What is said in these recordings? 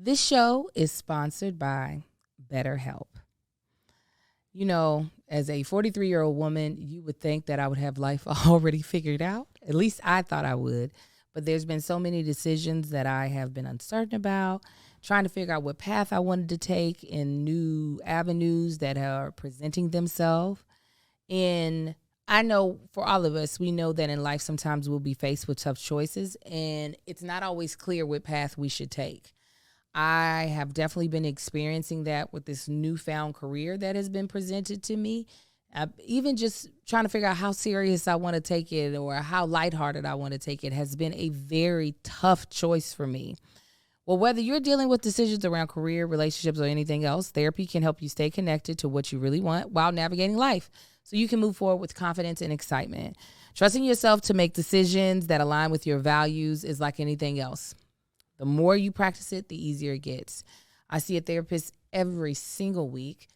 This show is sponsored by BetterHelp. You know, as a 43-year-old woman, you would think that I would have life already figured out. At least I thought I would. But there's been so many decisions that I have been uncertain about, trying to figure out what path I wanted to take in new avenues that are presenting themselves. And I know for all of us, we know that in life sometimes we'll be faced with tough choices, and it's not always clear what path we should take. I have definitely been experiencing that with this newfound career that has been presented to me. Even just trying to figure out how serious I want to take it or how lighthearted I want to take it has been a very tough choice for me. Well, whether you're dealing with decisions around career, relationships, or anything else, therapy can help you stay connected to what you really want while navigating life so you can move forward with confidence and excitement. Trusting yourself to make decisions that align with your values is like anything else. The more you practice it, the easier it gets. I see a therapist every single week,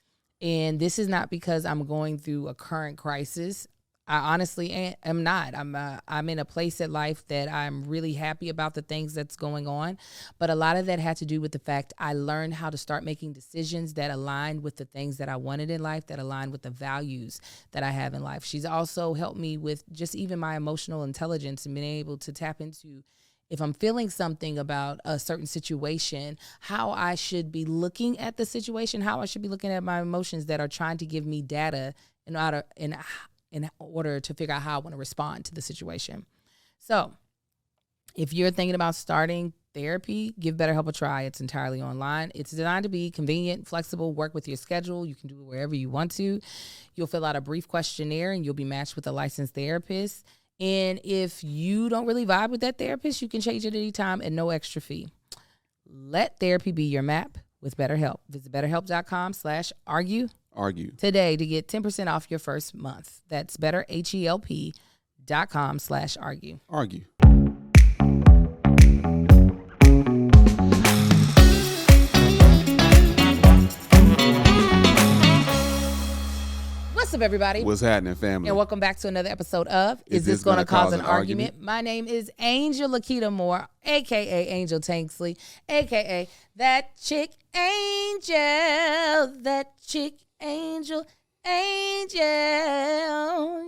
and this is not because I'm going through a current crisis. I honestly am not. I'm in a place in life that I'm really happy about the things that's going on, but a lot of that had to do with the fact I learned how to start making decisions that aligned with the things that I wanted in life, that aligned with the values that I have in life. She's also helped me with just even my emotional intelligence and being able to tap into, if I'm feeling something about a certain situation, how I should be looking at the situation, how I should be looking at my emotions that are trying to give me data in order to figure out how I want to respond to the situation. So if you're thinking about starting therapy, give BetterHelp a try. It's entirely online. It's designed to be convenient, flexible, work with your schedule. You can do it wherever you want to. You'll fill out a brief questionnaire and you'll be matched with a licensed therapist. And if you don't really vibe with that therapist, you can change it anytime at no extra fee. Let therapy be your map with BetterHelp. Visit BetterHelp.com/argue today to get 10% off your first month. That's BetterHelp.com/argue. Argue. What's up, everybody? What's happening, family? And welcome back to another episode of Is This Gonna Cause an Argument? My name is Angel Lakita Moore, a.k.a. Angel Tanksley, a.k.a. That Chick Angel, Angel,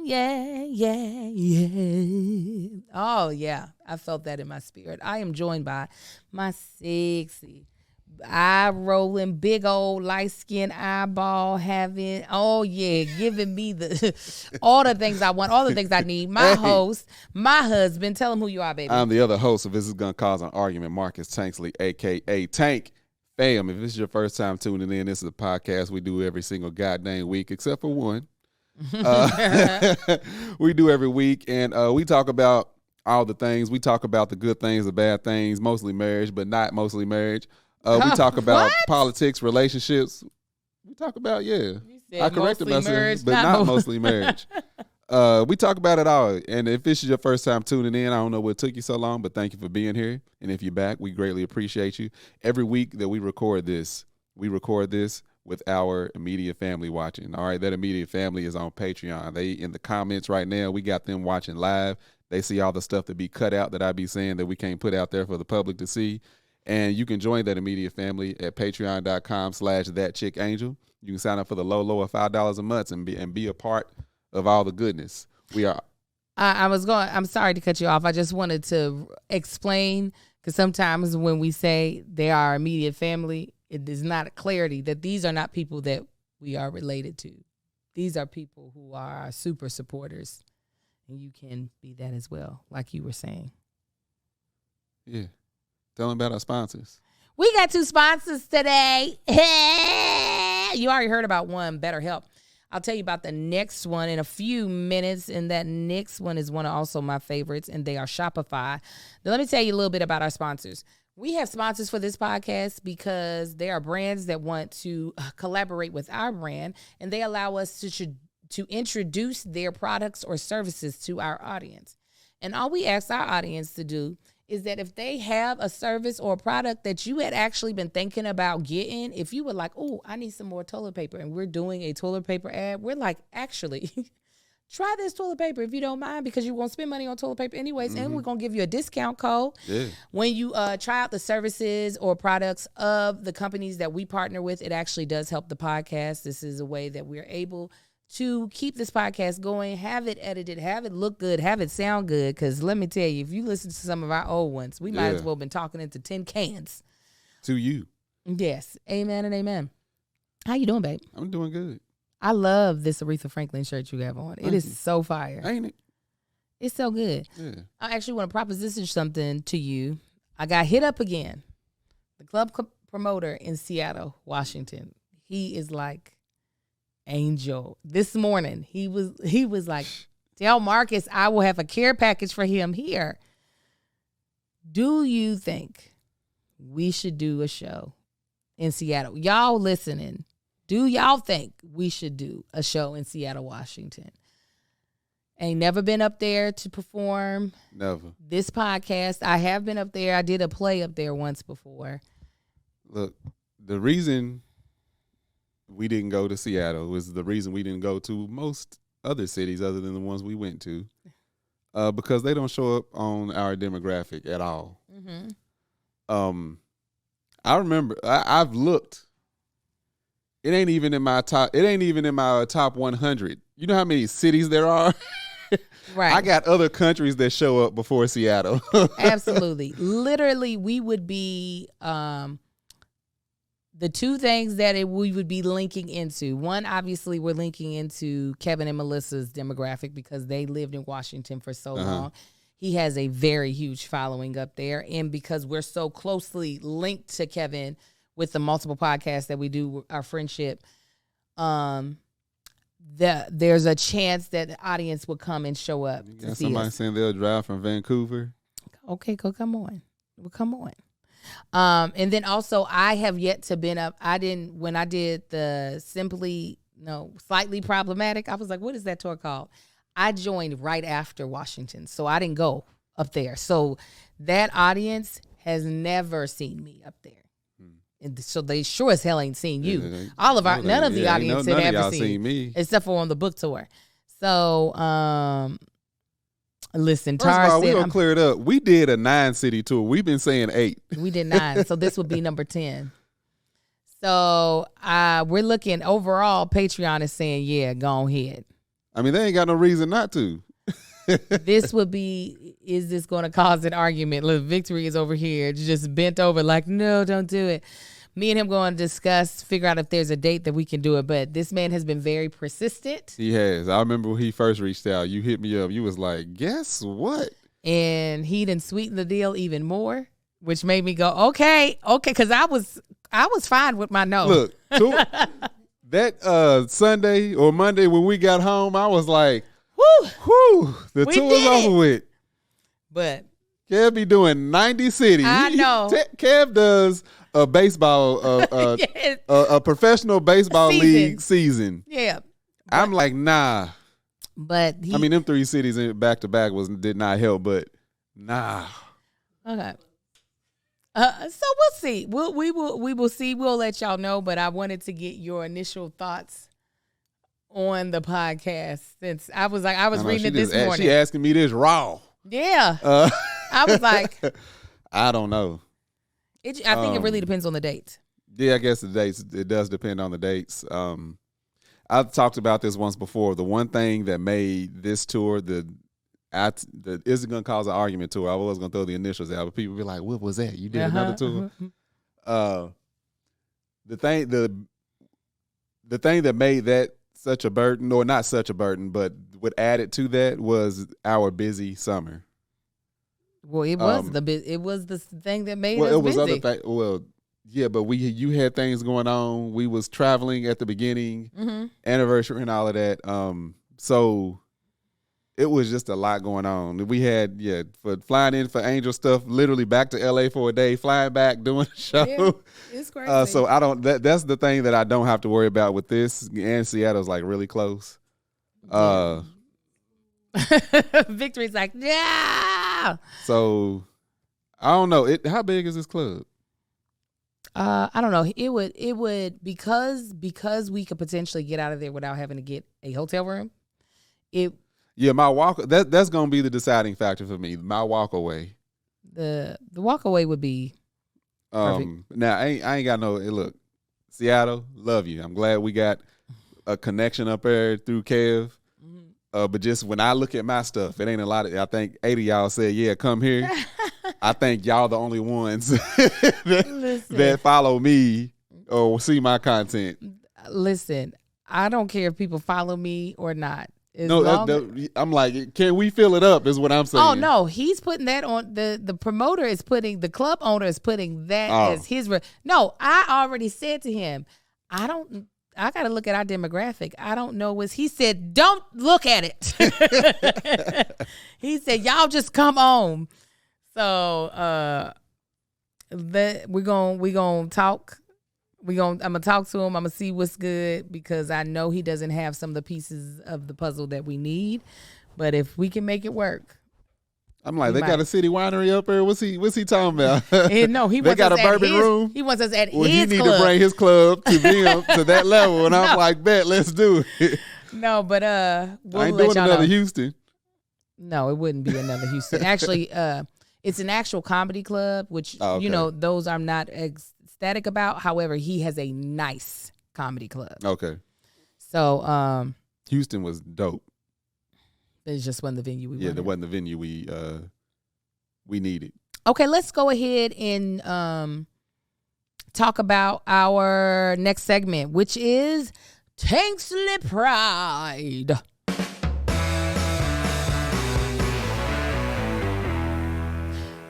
yeah. Oh, yeah, I felt that in my spirit. I am joined by my sexy, eye-rolling, big old light-skinned eyeball having, giving me all the things I want, all the things I need. My host, my husband. Tell him who you are, baby. I'm the other host of This Is Gonna Cause an Argument, Marcus Tanksley, a.k.a. Tank. Fam, if this is your first time tuning in, this is a podcast we do every single goddamn week, except for one. We do every week, and we talk about all the things. We talk about the good things, the bad things, mostly marriage, but not mostly marriage. We talk about politics, relationships. We talk about, I corrected myself, marriage, but not mostly marriage. We talk about it all. And if this is your first time tuning in, I don't know what took you so long, but thank you for being here. And if you're back, we greatly appreciate you. Every week that we record this with our immediate family watching. All right, that immediate family is on Patreon. They in the comments right now. We got them watching live. They see all the stuff that be cut out that I be saying that we can't put out there for the public to see. And you can join that immediate family at patreon.com/thatchickangel. You can sign up for the low of $5 a month and be a part of all the goodness. We are. I'm sorry to cut you off. I just wanted to explain, because sometimes when we say they are immediate family, it is not a clarity that these are not people that we are related to. These are people who are our super supporters. And you can be that as well, like you were saying. Yeah. Tell them about our sponsors. We got 2 sponsors today. You already heard about one, BetterHelp. I'll tell you about the next one in a few minutes, and that next one is one of also my favorites, and they are Shopify. Now, let me tell you a little bit about our sponsors. We have sponsors for this podcast because they are brands that want to collaborate with our brand, and they allow us to introduce their products or services to our audience. And all we ask our audience to do is that if they have a service or a product that you had actually been thinking about getting, if you were like, oh, I need some more toilet paper, and we're doing a toilet paper ad, we're like, actually, try this toilet paper if you don't mind, because you won't spend money on toilet paper anyways, and we're going to give you a discount code when you try out the services or products of the companies that we partner with. It actually does help the podcast. This is a way that we're able to keep this podcast going, have it edited, have it look good, have it sound good, because let me tell you, if you listen to some of our old ones, we might as well have been talking into tin cans. To you. Yes. Amen and amen. How you doing, babe? I'm doing good. I love this Aretha Franklin shirt you have on. It is so fire. Ain't it? It's so good. Yeah. I actually want to proposition something to you. I got hit up again. The club promoter in Seattle, Washington. He is like angel. This morning, he was like, tell Marcus I will have a care package for him here. Do you think we should do a show in Seattle? Y'all listening, do y'all think we should do a show in Seattle, Washington? Ain't never been up there to perform. Never. This podcast, I have been up there. I did a play up there once before. Look, the reason we didn't go to Seattle was the reason we didn't go to most other cities other than the ones we went to, because they don't show up on our demographic at all. Mm-hmm. I remember I've looked. It ain't even in my top 100. You know how many cities there are? Right. I got other countries that show up before Seattle. Absolutely. Literally, we would be the two things that we would be linking into. One, obviously, we're linking into Kevin and Melissa's demographic because they lived in Washington for so long. He has a very huge following up there. And because we're so closely linked to Kevin with the multiple podcasts that we do, our friendship, there's a chance that the audience will come and show up to see somebody us. saying they'll drive from Vancouver. Okay, come on. Well, come on. And then also, I have yet to been up. When I did the Slightly Problematic, I was like, what is that tour called? I joined right after Washington, so I didn't go up there. So that audience has never seen me up there. And so they sure as hell ain't seen you. None of the audience had ever seen me, except for on the book tour. So, listen, First of all, we're going to clear it up. We did a 9-city tour. We've been saying 8. We did 9, so this would be number 10. So we're looking overall, Patreon is saying, yeah, go ahead. I mean, they ain't got no reason not to. This would be, is this going to cause an argument? Look, Victory is over here, just bent over like, no, don't do it. Me and him going to figure out if there's a date that we can do it. But this man has been very persistent. He has. I remember when he first reached out, you hit me up. You was like, guess what? And he didn't sweeten the deal even more, which made me go, okay. Because I was fine with my no. Look, that Sunday or Monday when we got home, I was like, whew, the tour's over with. But Kev be doing 90 cities. I know. Kev does a baseball, yes. a professional baseball league season. Yeah. I'm like, nah. But I mean, them 3 cities back to back did not help, but nah. Okay. So we'll see. We will see. We'll let y'all know. But I wanted to get your initial thoughts on the podcast since I was reading it this morning. She asking me this raw. Yeah. I was like, I don't know. I think it really depends on the dates. Yeah, I guess the dates. It does depend on the dates. I've talked about this once before. The one thing that made this tour isn't going to cause an argument tour. I was going to throw the initials out, but people be like, "What was that? You did another tour?" The thing that made that such a burden, or not such a burden, but what added to that was our busy summer. Well, it was the thing that made us busy. It was other things. Well, yeah, but you had things going on. We was traveling at the beginning, anniversary and all of that. So it was just a lot going on. We had for flying in for Angel stuff, literally back to LA for a day, flying back, doing a show. Yeah, it's crazy. So I don't. That's the thing that I don't have to worry about with this. And Seattle's like really close. Yeah. Victory's like, yeah. So I don't know. How big is this club? I don't know. It would because we could potentially get out of there without having to get a hotel room. Yeah, my walk. That's gonna be the deciding factor for me. My walk away. The walk away would be perfect. Now I ain't got no. Look, Seattle, love you. I'm glad we got a connection up there through Kev. But just when I look at my stuff, it ain't a lot of. I think 8 of y'all said, "Yeah, come here." I think y'all the only ones that follow me or see my content. Listen, I don't care if people follow me or not. I'm like, can we fill it up? Is what I'm saying. Oh no, he's putting that on. The promoter is putting, the club owner is putting that as his. No, I already said to him, I got to look at our demographic. I don't know he said, don't look at it. He said, y'all just come on. So we're gonna talk. I'm gonna talk to him. I'm gonna see what's good, because I know he doesn't have some of the pieces of the puzzle that we need. But if we can make it work, I'm like, they got a city winery up there. What's he talking about? No, he they got a bourbon room. He wants us at his club. He need club. to bring his club to them to that level. And no. I'm like, bet, let's do it. No, but we'll I ain't doing another know. Houston. No, it wouldn't be another Houston. Actually, it's an actual comedy club, which okay. Those I'm not ecstatic about. However, he has a nice comedy club. Okay. So Houston was dope. It just wasn't the venue we wanted. There wasn't the venue we needed. Okay, let's go ahead and talk about our next segment, which is Tanksley Pride.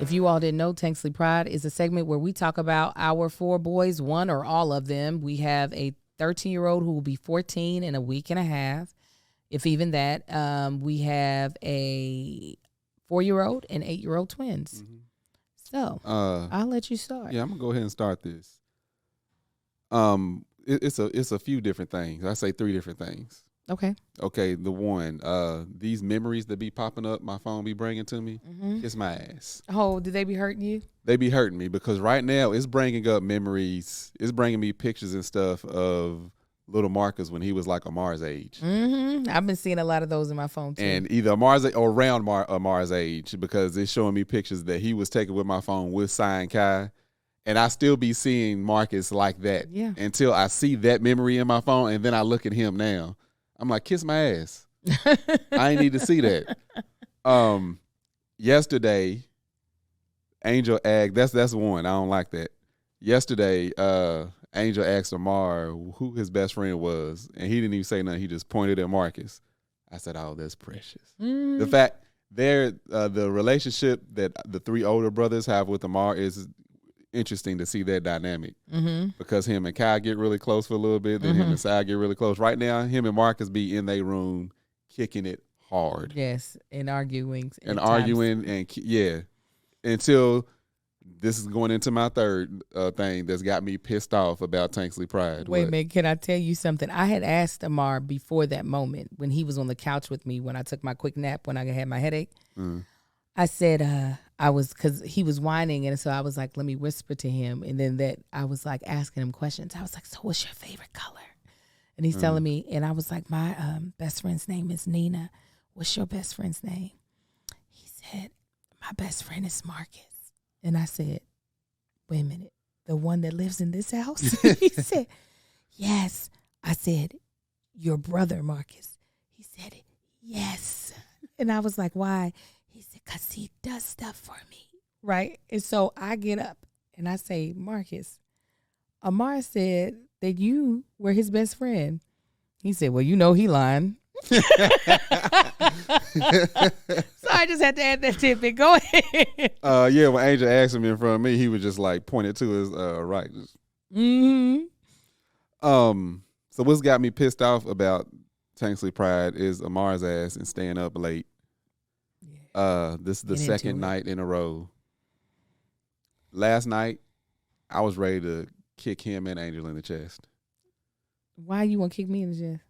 If you all didn't know, Tanksley Pride is a segment where we talk about our 4 boys, one or all of them. We have a 13-year-old who will be 14 in a week and a half, if even that. We have a 4-year-old and 8-year-old twins. Mm-hmm. So I'll let you start. Yeah, I'm gonna go ahead and start this. It's a few different things. I say 3 different things. Okay. The one, these memories that be popping up, my phone be bringing to me, kiss my ass. Oh, do they be hurting you? They be hurting me because right now it's bringing up memories. It's bringing me pictures and stuff of little Marcus when he was like Amar's age. Mm-hmm. I've been seeing a lot of those in my phone too. And either Amar's or around Amar's age, because it's showing me pictures that he was taking with my phone with Cy and Kai. And I still be seeing Marcus like that until I see that memory in my phone, and then I look at him now. I'm like, kiss my ass. I ain't need to see that. Yesterday, Angel asked, that's one. I don't like that. Yesterday, Angel asked Amar who his best friend was, and he didn't even say nothing. He just pointed at Marcus. I said, oh, that's precious. The fact the relationship that the 3 older brothers have with Amar is interesting to see that dynamic, because him and Kai get really close for a little bit, then him and Cy get really close. Right now, him and Marcus be in their room kicking it hard. Yes, and arguing. Until this is going into my third thing that's got me pissed off about Tanksley Pride. Wait a minute, can I tell you something? I had asked Amar before that moment when he was on the couch with me when I took my quick nap when I had my headache. I said, because he was whining, and so I was like, let me whisper to him. And then I was like asking him questions. I was like, so what's your favorite color? And he's telling me, and I was like, my best friend's name is Nina. What's your best friend's name? He said, my best friend is Marcus. And I said, wait a minute, the one that lives in this house? He said, yes. I said, your brother, Marcus. He said, yes. And I was like, why? He said, because he does stuff for me, right? And so I get up and I say, Marcus, Amar said that you were his best friend. He said, well, he lying. So I just had to add that tidbit. Go ahead. When Angel asked him in front of me, he was just like pointed to his right. So what's got me pissed off about Tanksley Pride is Amar's ass and staying up late. This is the second night in a row. Last night, I was ready to kick him and Angel in the chest. Why you want to kick me in the chest?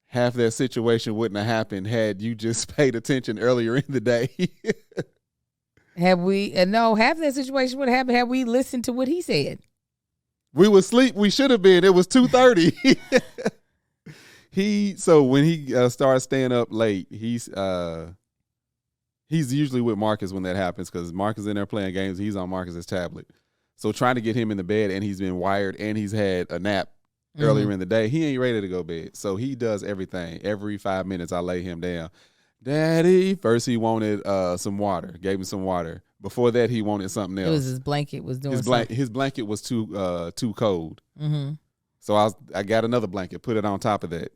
Half that situation wouldn't have happened had you just paid attention earlier in the day. Half that situation would have happened had we listened to what he said. We were asleep. We should have been. It was 2:30. So when he starts staying up late, he's usually with Marcus when that happens because Marcus is in there playing games. He's on Marcus's tablet. So trying to get him in the bed, and he's been wired, and he's had a nap earlier in the day. He ain't ready to go to bed. So he does everything. Every 5 minutes, I lay him down. Daddy. First, he wanted some water. Gave him some water. Before that, he wanted something else. It was his blanket was doing something. His blanket was too cold. Mm-hmm. So I got another blanket, put it on top of that.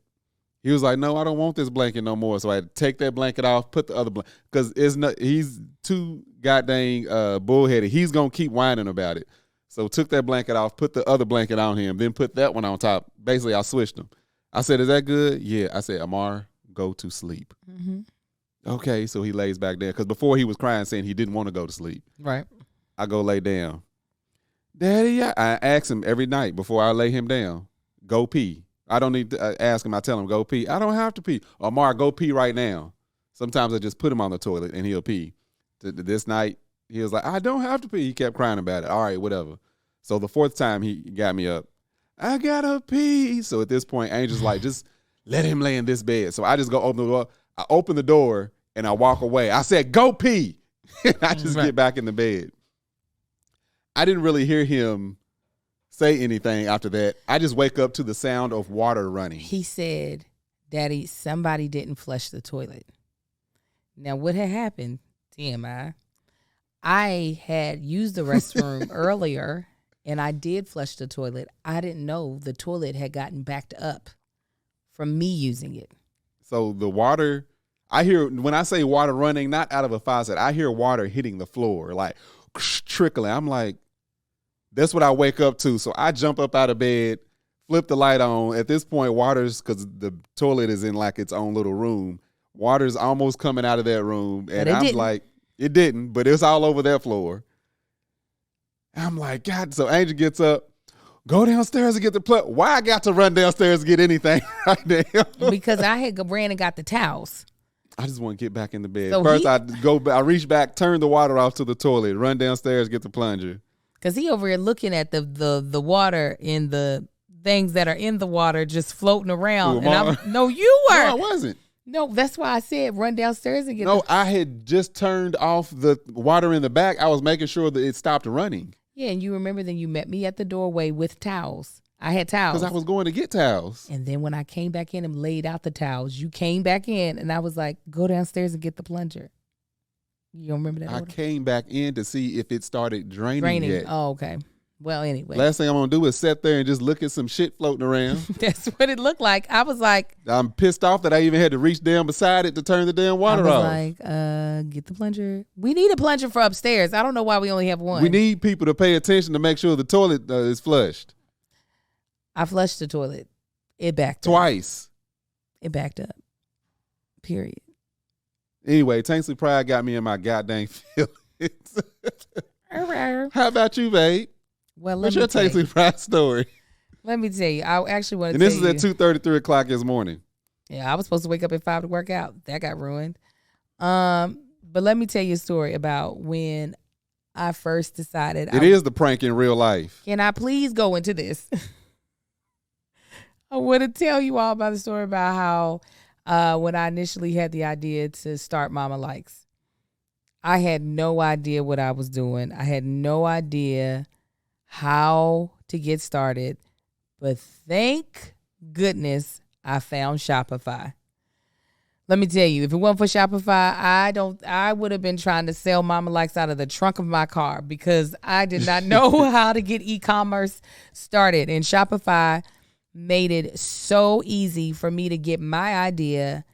He was like, no, I don't want this blanket no more. So I had to take that blanket off, put the other blanket, because he's too goddamn bullheaded. He's going to keep whining about it. So took that blanket off, put the other blanket on him, then put that one on top. Basically, I switched them. I said, is that good? Yeah. I said, Amar, go to sleep. Mm-hmm. Okay, so he lays back there. Because before he was crying, saying he didn't want to go to sleep. Right. I go lay down. Daddy, I ask him every night before I lay him down, go pee. I don't need to ask him. I tell him, go pee. I don't have to pee. Amar, go pee right now. Sometimes I just put him on the toilet and he'll pee. This night, he was like, I don't have to pee. He kept crying about it. All right, whatever. So the fourth time he got me up, I gotta pee. So at this point, Angel's like, just let him lay in this bed. So I just go open the door. I open the door and I walk away. I said, go pee. And I just get back in the bed. I didn't really hear him say anything after that. I just wake up to the sound of water running. He said, Daddy, somebody didn't flush the toilet. Now, what had happened, TMI, I had used the restroom earlier, and I did flush the toilet. I didn't know the toilet had gotten backed up from me using it. So the water, I hear, when I say water running, not out of a faucet, I hear water hitting the floor, like trickling. I'm like, that's what I wake up to. So I jump up out of bed, flip the light on. At this point, water's, because the toilet is in like its own little room, water's almost coming out of that room. And I'm like, it didn't, but it's all over that floor. I'm like, God. So Angel gets up, go downstairs and get the plug. Why I got to run downstairs to get anything right now? Because I had ran and got the towels. I just want to get back in the bed. So First, I reach back, turn the water off to the toilet, run downstairs, get the plunger. Because he over here looking at the water in the things that are in the water just floating around. No, you were. No, I wasn't. No, that's why I said run downstairs and get I had just turned off the water in the back. I was making sure that it stopped running. Yeah, and you remember then you met me at the doorway with towels. I had towels. Because I was going to get towels. And then when I came back in and laid out the towels, you came back in and I was like, go downstairs and get the plunger. You don't remember that order? I came back in to see if it started draining yet. Oh, okay. Well, anyway. Last thing I'm going to do is sit there and just look at some shit floating around. That's what it looked like. I was like. I'm pissed off that I even had to reach down beside it to turn the damn water off. I was like, get the plunger. We need a plunger for upstairs. I don't know why we only have one. We need people to pay attention to make sure the toilet is flushed. I flushed the toilet. It backed up. Twice. It backed up. Period. Anyway, Tanksley Pride got me in my goddamn feelings. How about you, babe? Well, what's your Tanksley Pride story? Let me tell you. I actually want to tell you. And this is at 2:33 o'clock this morning. Yeah, I was supposed to wake up at 5 to work out. That got ruined. But let me tell you a story about when I first decided. It is the prank in real life. Can I please go into this? I want to tell you all about the story about how when I initially had the idea to start Mama Likes, I had no idea what I was doing. I had no idea how to get started. But thank goodness I found Shopify. Let me tell you, if it wasn't for Shopify, I would have been trying to sell Mama Likes out of the trunk of my car because I did not know how to get e-commerce started. And Shopify made it so easy for me to get my idea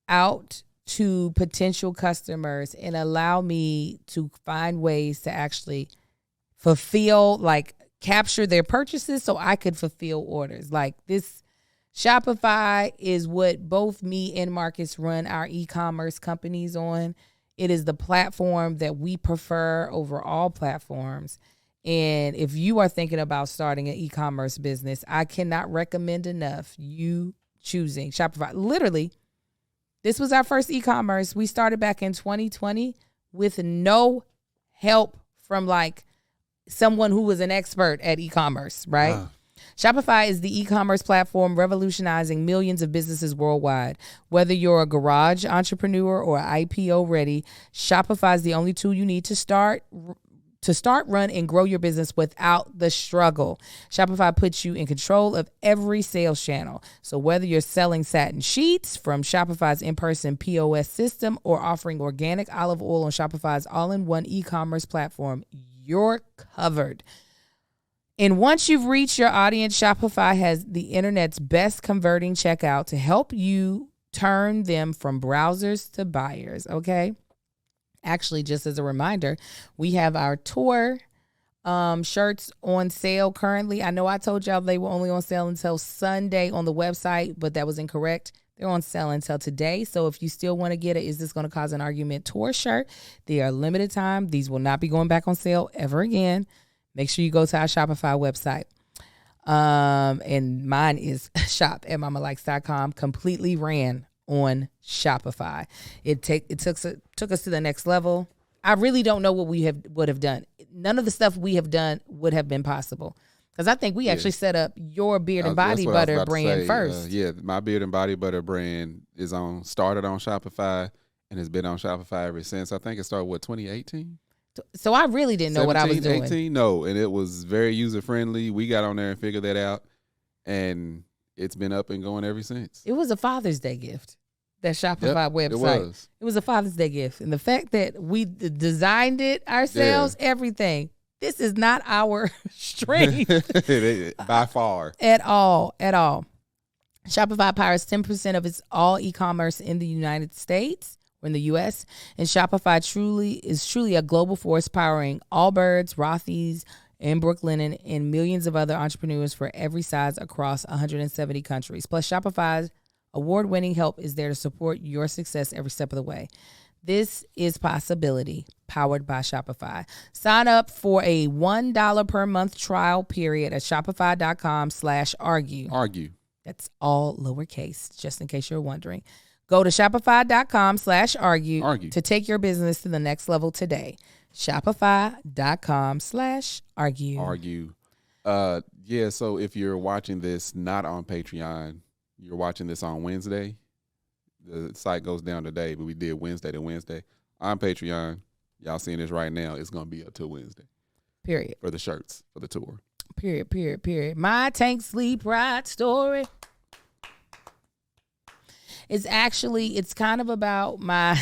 out to potential customers and allow me to find ways to actually fulfill, like capture their purchases so I could fulfill orders. Like this Shopify is what both me and Marcus run our e-commerce companies on. It is the platform that we prefer over all platforms. And if you are thinking about starting an e-commerce business, I cannot recommend enough you choosing Shopify. Literally, this was our first e-commerce. We started back in 2020 with no help from like someone who was an expert at e-commerce, right? Shopify is the e-commerce platform revolutionizing millions of businesses worldwide. Whether you're a garage entrepreneur or IPO ready, Shopify is the only tool you need to start, run, and grow your business without the struggle. Shopify puts you in control of every sales channel. So whether you're selling satin sheets from Shopify's in-person POS system or offering organic olive oil on Shopify's all-in-one e-commerce platform, you're covered. And once you've reached your audience, Shopify has the internet's best converting checkout to help you turn them from browsers to buyers, okay? Actually, just as a reminder, we have our tour shirts on sale currently. I know I told y'all they were only on sale until Sunday on the website, but that was incorrect. They're on sale until today. So if you still want to get a Is This Going to Cause an Argument tour shirt, they are limited time. These will not be going back on sale ever again. Make sure you go to our Shopify website. And mine is shop@mamalikes.com. Completely ran on Shopify. It took us to the next level. I really don't know what we would have done. None of the stuff we have done would have been possible. Because I think we actually set up your beard and body butter brand first. My beard and body butter brand started on Shopify and has been on Shopify ever since. I think it started, 2018? So I really didn't know what I was doing. 18? No, and it was very user-friendly. We got on there and figured that out, and it's been up and going ever since. It was a Father's Day gift, that Shopify website. It was a Father's Day gift. And the fact that we designed it ourselves, everything, this is not our strength. By far. At all. Shopify powers 10% of its all e-commerce in the United States. In the U.S., and Shopify is truly a global force powering Allbirds, Rothy's, and Brooklinen, and millions of other entrepreneurs for every size across 170 countries. Plus, Shopify's award-winning help is there to support your success every step of the way. This is Possibility, powered by Shopify. Sign up for a $1 per month trial period at shopify.com/argue. Argue. That's all lowercase, just in case you're wondering. Go to shopify.com/argue to take your business to the next level today. Shopify.com/argue. Argue. So if you're watching this not on Patreon, you're watching this on Wednesday. The site goes down today, but we did Wednesday to Wednesday. On Patreon, y'all seeing this right now, it's going to be up till Wednesday. Period. For the shirts, for the tour. Period. My Tanksley Pride story. It's kind of about my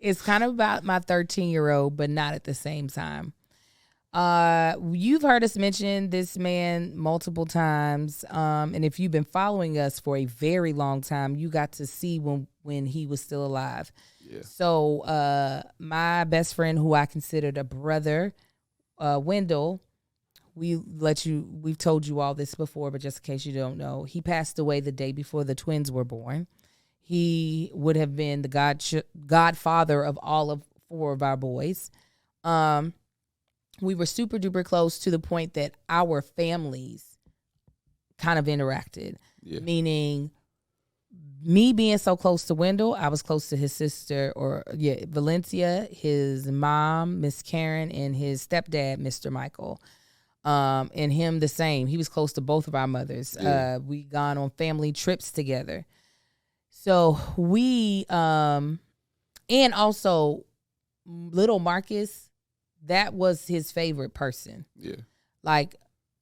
13-year-old, but not at the same time. You've heard us mention this man multiple times. And if you've been following us for a very long time, you got to see when he was still alive. Yeah. So, my best friend, who I considered a brother, Wendell, we've told you all this before, but just in case you don't know, he passed away the day before the twins were born. He would have been the godfather of all of 4 of our boys. We were super duper close to the point that our families kind of interacted, meaning me being so close to Wendell, I was close to his sister, Valencia, his mom, Miss Karen, and his stepdad, Mr. Michael. And him the same. He was close to both of our mothers. Yeah. We gone on family trips together. So we, and also little Marcus, that was his favorite person. Yeah. Like,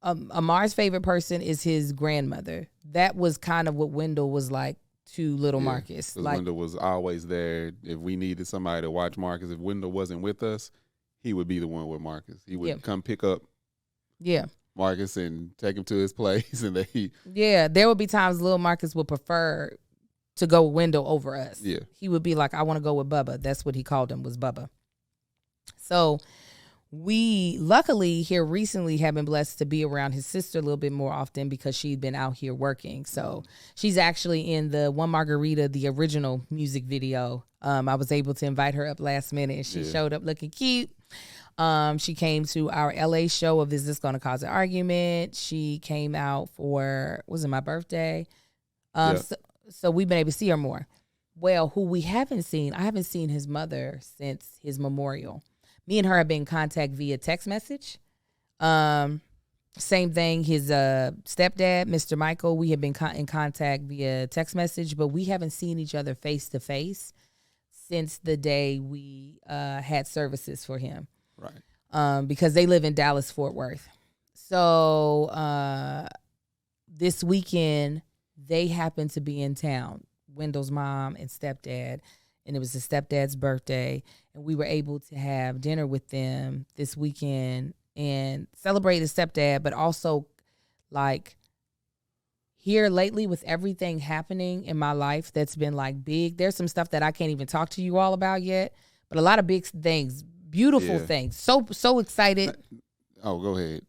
Amar's favorite person is his grandmother. That was kind of what Wendell was like to little Marcus. Like, Wendell was always there. If we needed somebody to watch Marcus, if Wendell wasn't with us, he would be the one with Marcus. He would come pick up Marcus and take him to his place, and there would be times little Marcus would prefer to go with Wendell over us. Yeah, he would be like, I want to go with Bubba. That's what he called him, was Bubba. So we luckily here recently have been blessed to be around his sister a little bit more often because she'd been out here working. So she's actually in the One Margarita, the original music video. I was able to invite her up last minute, and she showed up looking cute. She came to our LA show of Is This Gonna Cause an Argument? She came out for, was it my birthday? So we've been able to see her more. Well, who we haven't seen, I haven't seen his mother since his memorial. Me and her have been in contact via text message. Same thing. His stepdad, Mr. Michael, we have been in contact via text message, but we haven't seen each other face to face since the day we had services for him. Right. Because they live in Dallas, Fort Worth. So this weekend, they happened to be in town, Wendell's mom and stepdad, and it was the stepdad's birthday, and we were able to have dinner with them this weekend and celebrate his stepdad, but also, like, here lately with everything happening in my life that's been, like, big, there's some stuff that I can't even talk to you all about yet, but a lot of big things, beautiful things. So excited. Oh, go ahead.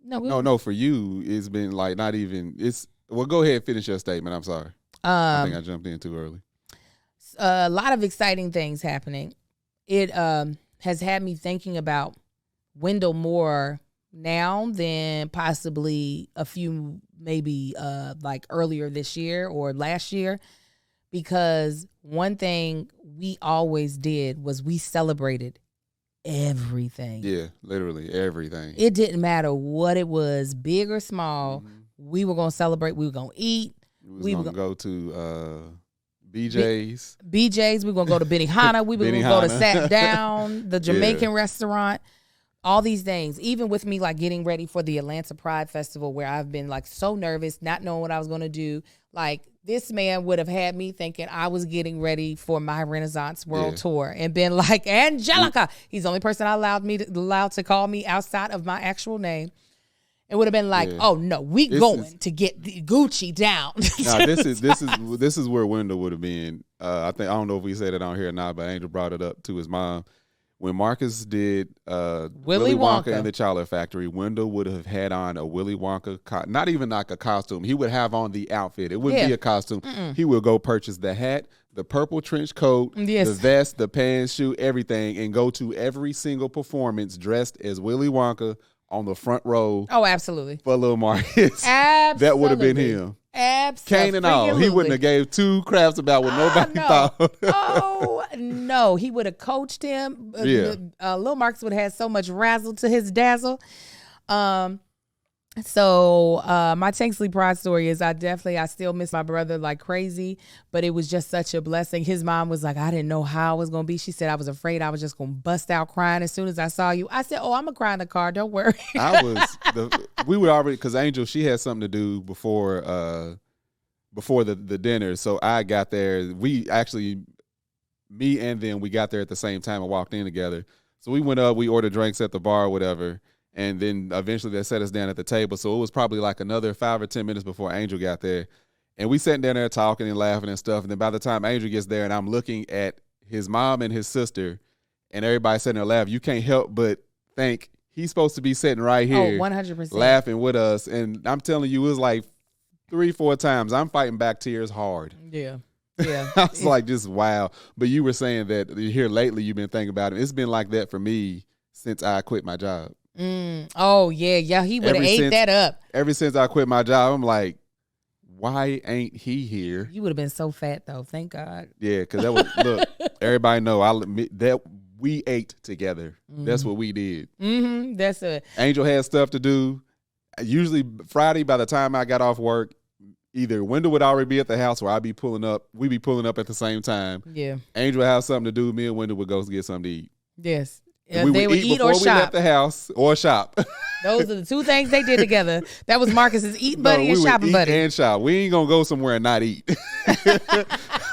No, For you, it's been, like, not even, well, go ahead, finish your statement. I'm sorry. I think I jumped in too early. A lot of exciting things happening. It has had me thinking about Wendell more now than possibly a few, maybe like earlier this year or last year, because one thing we always did was we celebrated everything. Yeah, literally everything. It didn't matter what it was, big or small. Mm-hmm. We were going to celebrate. We were going to eat. We were going to go to BJ's. BJ's. We were going to go to Benihana. We were going to go to Sat Down, the Jamaican restaurant. All these things, even with me, like, getting ready for the Atlanta Pride Festival, where I've been, like, so nervous, not knowing what I was going to do. Like, this man would have had me thinking I was getting ready for my Renaissance World Tour and been like, Angelica. He's the only person allowed to call me outside of my actual name. It would have been like, oh no, to get the Gucci down. Nah, this is where Wendell would have been. I don't know if we said it on here or not, but Angel brought it up to his mom. When Marcus did Willy Wonka and the Chocolate Factory, Wendell would have had on a Willy Wonka, not even like a costume. He would have on the outfit. It wouldn't be a costume. Mm-mm. He would go purchase the hat, the purple trench coat, the vest, the pants, shoe, everything, and go to every single performance dressed as Willy Wonka on the front row. Oh, absolutely. For little Marcus. Absolutely. That would have been him. Absolutely. Cane and all. He wouldn't have gave two craps about what nobody thought. Oh, no. He would have coached him. Lil Marcus would have had so much razzle to his dazzle. So my Tanksley Pride story is I still miss my brother like crazy, but it was just such a blessing. His mom was like, I didn't know how it was going to be. She said, I was afraid I was just going to bust out crying as soon as I saw you. I said, oh, I'm going to cry in the car. Don't worry. We were already, because Angel, she had something to do before the dinner. So I got there. Me and them, we got there at the same time and walked in together. So we went up, we ordered drinks at the bar or whatever. And then eventually they set us down at the table. So it was probably like another 5 or 10 minutes before Angel got there. And we sat down there talking and laughing and stuff. And then by the time Angel gets there and I'm looking at his mom and his sister and everybody sitting there laughing, you can't help but think he's supposed to be sitting right here. 100%. Laughing with us. And I'm telling you, it was like 3-4 times. I'm fighting back tears hard. Yeah. Yeah. I was like, just wow. But you were saying that here lately you've been thinking about it. It's been like that for me since I quit my job. Oh, yeah. He would have ate that up. Ever since I quit my job, I'm like, why ain't he here? You would have been so fat, though. Thank God. Yeah, because that was, look, everybody know I'll admit that we ate together. Mm-hmm. That's what we did. Mm-hmm. That's it. Angel had stuff to do. Usually Friday, by the time I got off work, either Wendell would already be at the house or I'd be pulling up. We'd be pulling up at the same time. Yeah. Angel would have something to do. Me and Wendell would go get something to eat. Yes. We would eat before we left the house or shop. Those are the two things they did together. That was Marcus's eat buddy and shopping buddy. And shop. We ain't gonna go somewhere and not eat.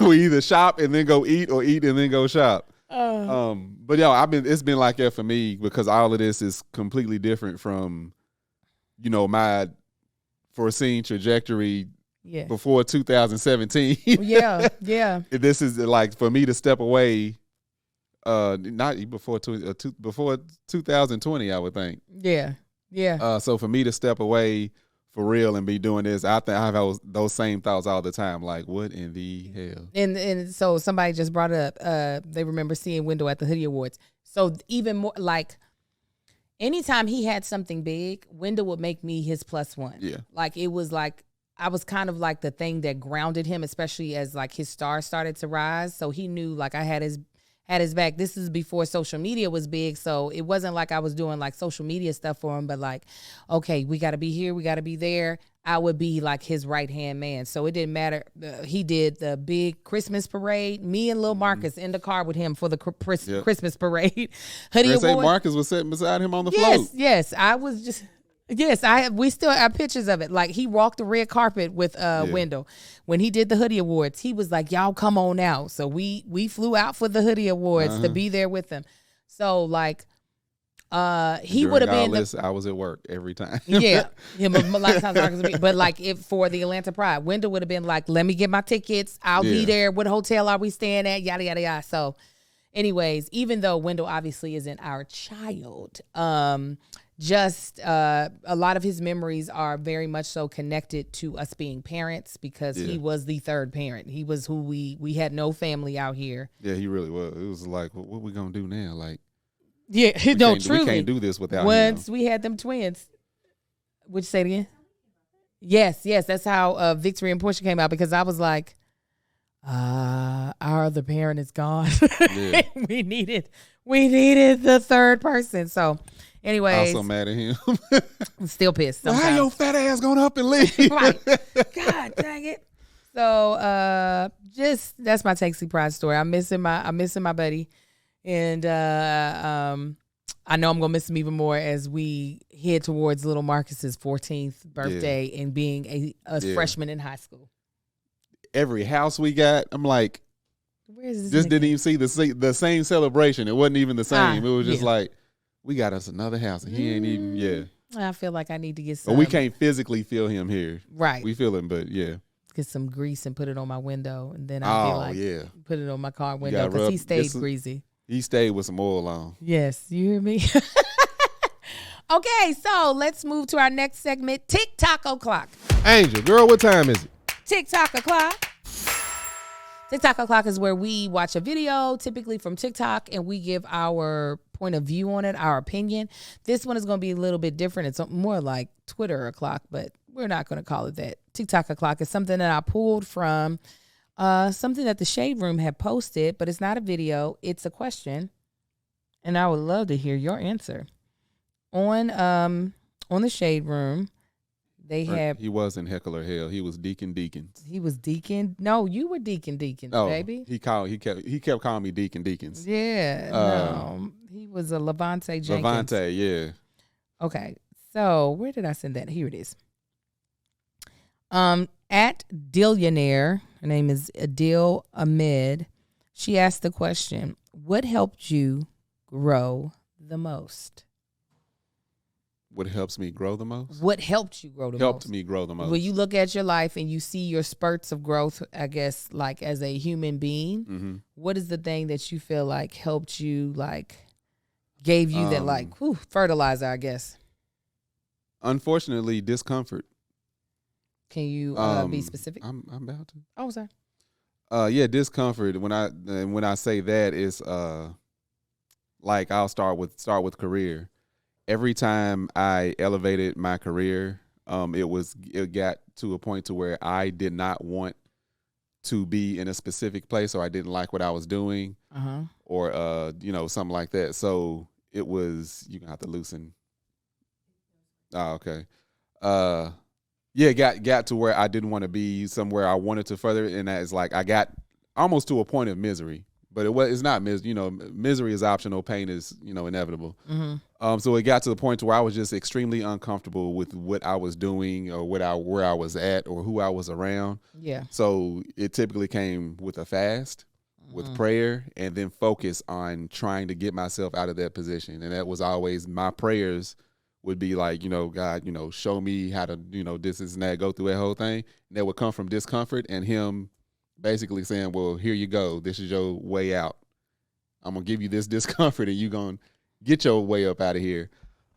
We either shop and then go eat or eat and then go shop. But it's been like that for me because all of this is completely different from, my foreseen trajectory before 2017. Yeah. This is like for me to step away. Not before 2020, I would think. Yeah. So for me to step away for real and be doing this, I think I have those same thoughts all the time. Like, what in the hell? And so somebody just brought it up. They remember seeing Wendell at the Hoodie Awards. So even more like, anytime he had something big, Wendell would make me his plus one. Yeah. Like it was like I was kind of like the thing that grounded him, especially as like his star started to rise. So he knew like I had had his back. This is before social media was big, so it wasn't like I was doing like social media stuff for him, but like, okay, we got to be here, we got to be there. I would be like his right-hand man. So it didn't matter. He did the big Christmas parade. Me and Lil Marcus in the car with him for the Christmas parade. Hoodie Awards. Say Marcus was sitting beside him on the float. Yes. I was just... Yes, we still have pictures of it. Like, he walked the red carpet with Wendell. When he did the Hoodie Awards, he was like, y'all come on out. So we flew out for the Hoodie Awards to be there with them. So, like, he would have been... I was at work every time. Yeah. A lot of times. But, like, if for the Atlanta Pride, Wendell would have been like, let me get my tickets. I'll be there. What hotel are we staying at? Yada, yada, yada. So, anyways, even though Wendell obviously isn't our child, just a lot of his memories are very much so connected to us being parents, because he was the third parent. He was who we had no family out here. Yeah, he really was. It was like, what we gonna do now? Like, truly, we can't do this without once him. we had them twins. Would you say it again? Yes, that's how Victory and Portia came out, because I was like, our other parent is gone. Yeah. we needed the third person. So, anyways, I'm so mad at him. I'm still pissed. Well, how your fat ass going up and leave? Right. God dang it. So, just that's my Tanksley Pride story. I'm missing my buddy, and I know I'm gonna miss him even more as we head towards little Marcus's 14th birthday and being a freshman in high school. Every house we got, I'm like, where is this? Just didn't even see the same celebration. It wasn't even the same. It was just like, we got us another house, and he ain't even. I feel like I need to get some. But we can't physically feel him here. Right. We feel him, but get some grease and put it on my window, and then I'll put it on my car window, because he stayed greasy. He stayed with some oil on. Yes, you hear me? Okay, so let's move to our next segment, TikTok o'clock. Angel, girl, what time is it? TikTok o'clock. TikTok o'clock is where we watch a video, typically from TikTok, and we give our point of view on it, our opinion. This one is going to be a little bit different. It's more like Twitter o'clock, but we're not going to call it that. TikTok o'clock is something that I pulled from something that the Shade Room had posted, but it's not a video. It's a question, and I would love to hear your answer. On the Shade Room, he wasn't Heckler Hell. He was Deacon Deacons. He was Deacon. No, you were Deacon Deacons, baby. He kept calling me Deacon Deacons. Yeah. No. He was a Levante Jenkins. Levante, yeah. Okay. So where did I send that? Here it is. At Dillionaire, her name is Adil Ahmed. She asked the question, what helped you grow the most? What helps me grow the most? What helped you grow the most? Helped me grow the most. When you look at your life and you see your spurts of growth, I guess, like as a human being, what is the thing that you feel like helped you, like gave you that like fertilizer, I guess? Unfortunately, discomfort. Can you be specific? I'm about to. Oh, sorry. Discomfort. When I say that, it's like I'll start with career. Every time I elevated my career, it got to a point to where I did not want to be in a specific place, or I didn't like what I was doing, or something like that. So it was, you're gonna have to loosen. Oh, okay. It got to where I didn't want to be somewhere I wanted to further, and it's like I got almost to a point of misery. But it's not misery. Misery is optional. Pain is, inevitable. So it got to the point where I was just extremely uncomfortable with what I was doing, or where I was at, or who I was around. Yeah. So it typically came with a fast, with prayer, and then focus on trying to get myself out of that position. And that was always my prayers would be like, God, show me how to, this and that, go through that whole thing. And that would come from discomfort and him basically saying, well, here you go. This is your way out. I'm going to give you this discomfort, and you're going to get your way up out of here.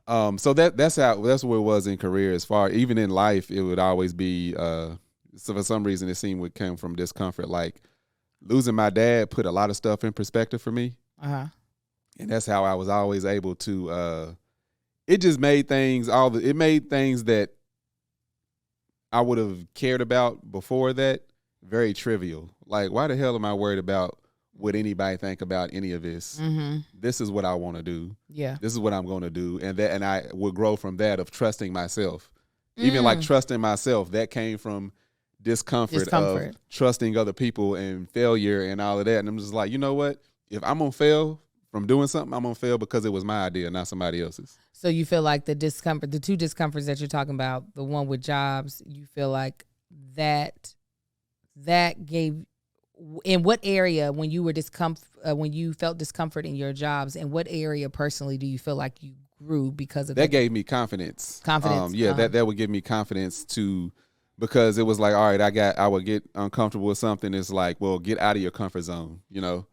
So that's where it was in career. As far, even in life, it would always be, so for some reason, it seemed would come from discomfort. Like losing my dad put a lot of stuff in perspective for me. And that's how I was always able to, it just made things, it made things that I would have cared about before that very trivial. Like, why the hell am I worried about what anybody think about any of this. Mm-hmm. This is what I want to do. Yeah. This is what I'm going to do. And I would grow from that of trusting myself. Even like trusting myself, that came from discomfort of trusting other people and failure and all of that. And I'm just like, you know what? If I'm going to fail from doing something, I'm going to fail because it was my idea, not somebody else's. So you feel like the discomfort, the two discomforts that you're talking about, the one with jobs, you feel like that gave, in what area when you were when you felt discomfort in your jobs, in what area personally do you feel like you grew because of that? Gave me confidence. Yeah, that would give me confidence because it was like, all right, I would get uncomfortable with something. It's like, well, get out of your comfort zone, you know?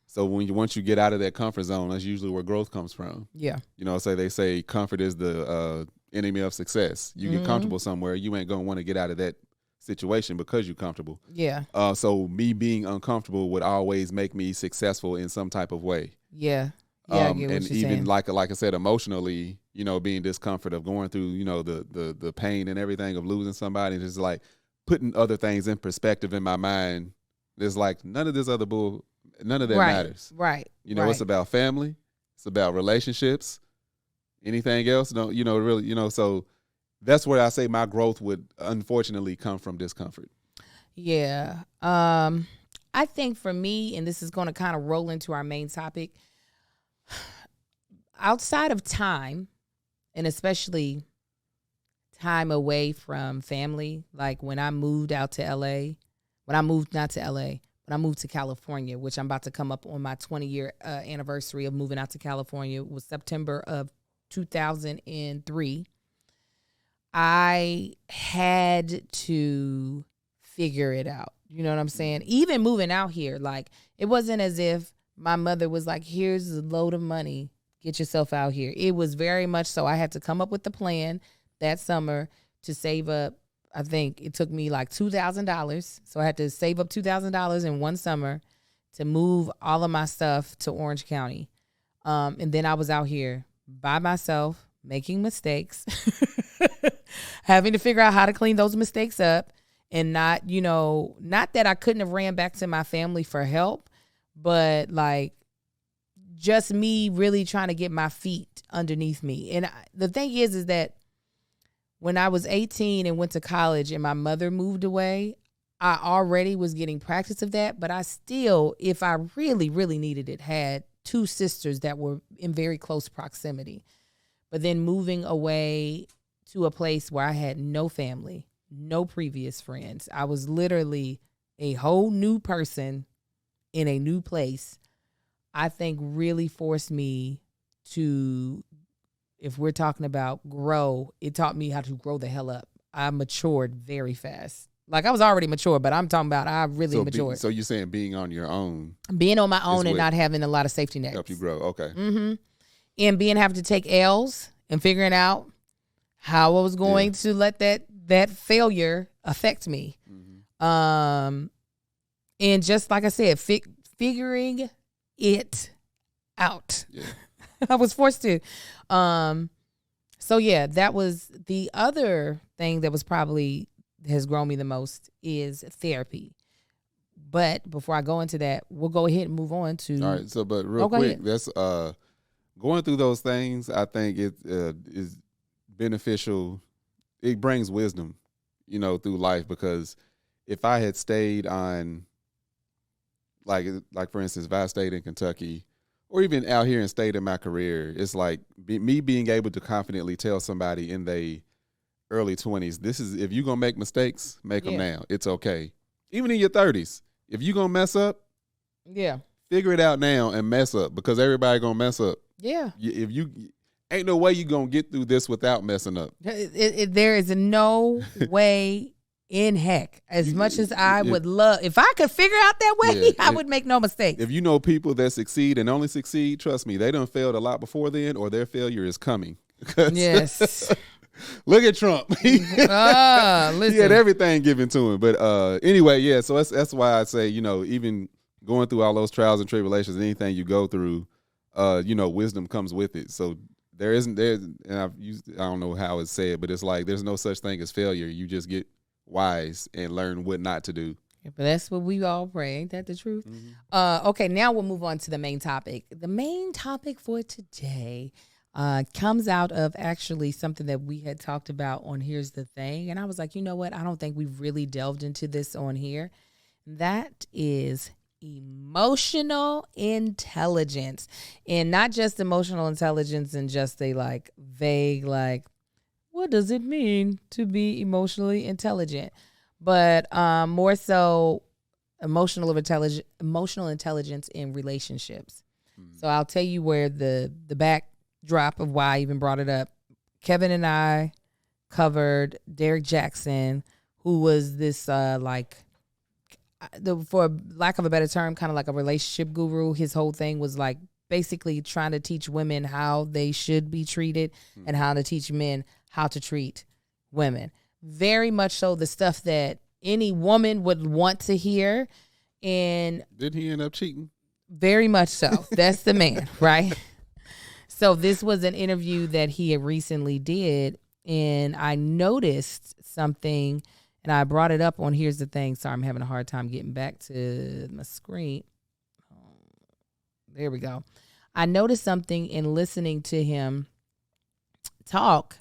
So once you get out of that comfort zone, that's usually where growth comes from. Yeah. You know, they say comfort is the enemy of success. You get comfortable somewhere, you ain't going to want to get out of that situation because you're comfortable. Yeah. So me being uncomfortable would always make me successful in some type of way. Yeah. Yeah. I get what and you're even saying. like I said, emotionally, you know, being discomfort of going through, you know, the pain and everything of losing somebody, just like putting other things in perspective in my mind. There's like none of that matters. Right. You know, it's about family. It's about relationships. Anything else, don't, you know, really, you know, so that's where I say my growth would unfortunately come from discomfort. Yeah. I think for me, and this is going to kind of roll into our main topic, outside of time, and especially time away from family, like when I moved out to LA, when I moved to California, which I'm about to come up on my 20-year anniversary of moving out to California, was September of 2003. I had to figure it out. You know what I'm saying? Even moving out here, like, it wasn't as if my mother was like, here's a load of money, get yourself out here. It was very much so I had to come up with the plan that summer to save up. I think it took me like $2,000. So I had to save up $2,000 in one summer to move all of my stuff to Orange County. And then I was out here by myself, making mistakes, having to figure out how to clean those mistakes up, and not that I couldn't have ran back to my family for help, but like just me really trying to get my feet underneath me. And the thing is that when I was 18 and went to college and my mother moved away, I already was getting practice of that, but I still, if I really, really needed it, had two sisters that were in very close proximity. But then moving away to a place where I had no family, no previous friends, I was literally a whole new person in a new place, I think really forced me to, if we're talking about grow, it taught me how to grow the hell up. I matured very fast. Like, I was already mature, but I'm talking about I really matured. So you're saying being on your own. Being on my own and not having a lot of safety nets. Help you grow, okay. Mm-hmm. And having to take L's and figuring out how I was going to let that failure affect me. Mm-hmm. And just like I said, figuring it out. Yeah. I was forced to. So yeah, that was the other thing that was probably has grown me the most is therapy. But before I go into that, we'll go ahead and move on to. All right. So, but real quick, that's going through those things. I think it is beneficial. It brings wisdom, you know, through life, because if I had stayed on, like for instance, if I stayed in Kentucky, or even out here and stayed in my career, it's like me being able to confidently tell somebody in their early 20s, this is, if you're going to make mistakes, make them now. It's okay. Even in your 30s, if you're going to mess up, figure it out now and mess up, because everybody going to mess up. Yeah. If you, ain't no way you're going to get through this without messing up. There is no way in heck. As much as I would love, if I could figure out that way, I would make no mistakes. If you know people that succeed and only succeed, trust me, they done failed a lot before then, or their failure is coming. Yes. Look at Trump. He had everything given to him. But anyway, so that's why I say, you know, even going through all those trials and tribulations, anything you go through, you know, wisdom comes with it. So and I don't know how it's said, but it's like there's no such thing as failure. You just get wise and learn what not to do. But that's what we all pray. Ain't that the truth? Mm-hmm. Okay, now we'll move on to the main topic. The main topic for today comes out of actually something that we had talked about on Here's the Thing. And I was like, you know what? I don't think we've really delved into this on here. That is emotional intelligence. And not just emotional intelligence in just a like vague, like, what does it mean to be emotionally intelligent? But more so emotional intelligence in relationships. So I'll tell you where the backdrop of why I even brought it up. Kevin and I covered Derek Jackson, who was this for lack of a better term, kind of like a relationship guru. His whole thing was like basically trying to teach women how they should be treated and how to teach men how to treat women. Very much so the stuff that any woman would want to hear. And did he end up cheating? Very much so. That's the man, right? So this was an interview that he had recently did, and I noticed something, and I brought it up on Here's the Thing. Sorry, I'm having a hard time getting back to my screen. There we go. I noticed something in listening to him talk.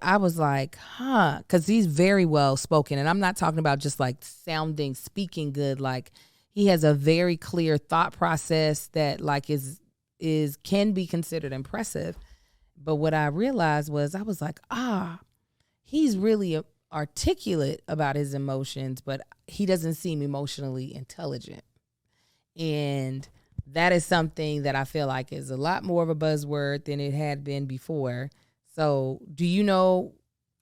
I was like, because he's very well spoken. And I'm not talking about just like speaking good. Like he has a very clear thought process that like can be considered impressive. But what I realized was I was like, he's really articulate about his emotions, but he doesn't seem emotionally intelligent. And that is something that I feel like is a lot more of a buzzword than it had been before. So do you know,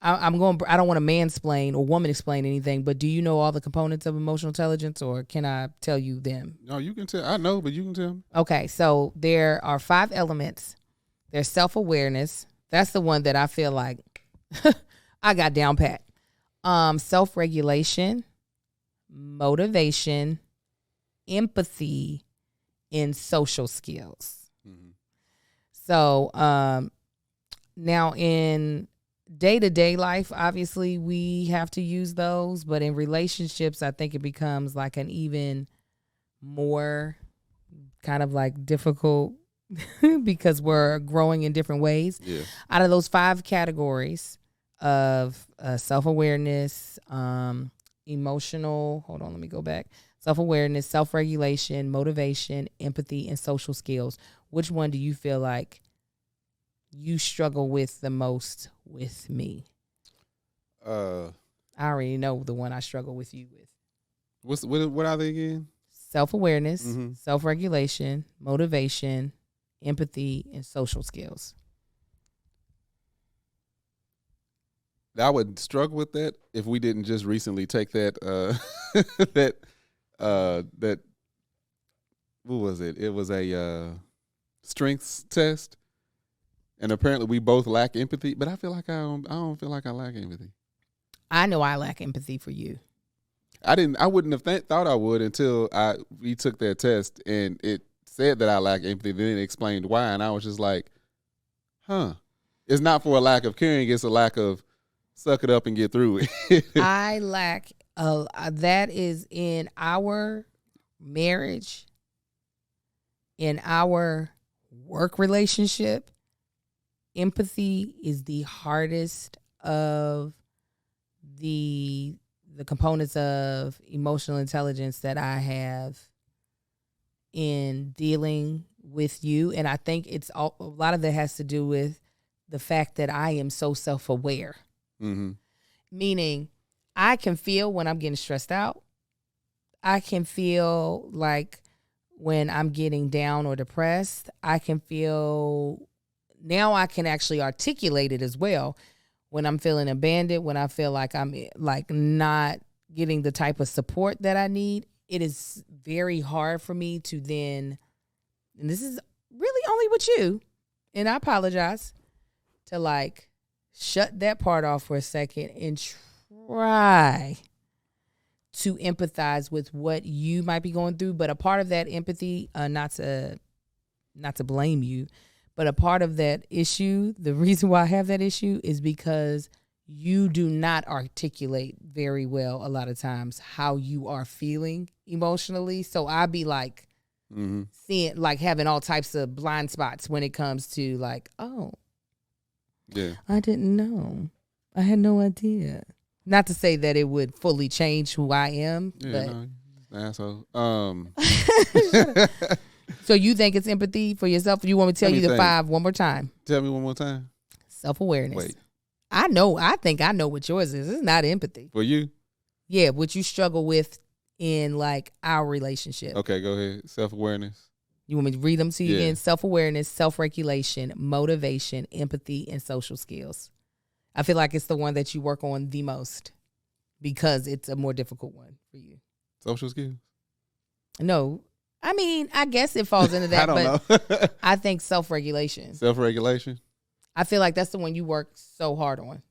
I don't want to mansplain or woman explain anything, but do you know all the components of emotional intelligence, or can I tell you them? No, you can tell. I know, but you can tell me. Okay, so there are 5 elements. There's self-awareness. That's the one that I feel like I got down pat. Self-regulation, motivation, empathy, and social skills. Mm-hmm. So, now, in day-to-day life, obviously, we have to use those. But in relationships, I think it becomes like an even more kind of like difficult because we're growing in different ways. Yeah. Out of those 5 categories of self-awareness, emotional, hold on, let me go back. Self-awareness, self-regulation, motivation, empathy, and social skills. Which one do you feel like you struggle with the most with me? I already know the one I struggle with you with. What are they again? Self-awareness, self-regulation, motivation, empathy, and social skills. I would struggle with that if we didn't just recently take that that what was it? It was a strengths test. And apparently we both lack empathy, but I feel like I don't feel like I lack empathy. I know I lack empathy for you. I wouldn't have thought I would until we took that test and it said that I lack empathy. Then it explained why, and I was just like, It's not for a lack of caring. It's a lack of suck it up and get through it. I lack that is in our marriage, in our work relationship. Empathy is the hardest of the components of emotional intelligence that I have in dealing with you. And I think a lot of that has to do with the fact that I am so self-aware. Mm-hmm. Meaning I can feel when I'm getting stressed out. I can feel like when I'm getting down or depressed. I can feel... Now I can actually articulate it as well when I'm feeling abandoned, when I feel like I'm like not getting the type of support that I need. It is very hard for me to then, and this is really only with you, and I apologize, to like shut that part off for a second and try to empathize with what you might be going through. But a part of that empathy, not to blame you, but a part of that issue, the reason why I have that issue is because you do not articulate very well a lot of times how you are feeling emotionally. So I'd be like seeing, like having all types of blind spots when it comes to like, oh, yeah, I didn't know. I had no idea. Not to say that it would fully change who I am, yeah, but no, asshole. So you think it's empathy for yourself? You want me to tell you the 5 one more time? Tell me one more time. Self-awareness. Wait. I think I know what yours is. It's not empathy. For you? Yeah, what you struggle with in like our relationship. Okay, go ahead. Self-awareness. You want me to read them to you again? Self-awareness, self-regulation, motivation, empathy, and social skills. I feel like it's the one that you work on the most because it's a more difficult one for you. Social skills? No. I mean, I guess it falls into that. I don't know. I think self-regulation. Self-regulation? I feel like that's the one you work so hard on.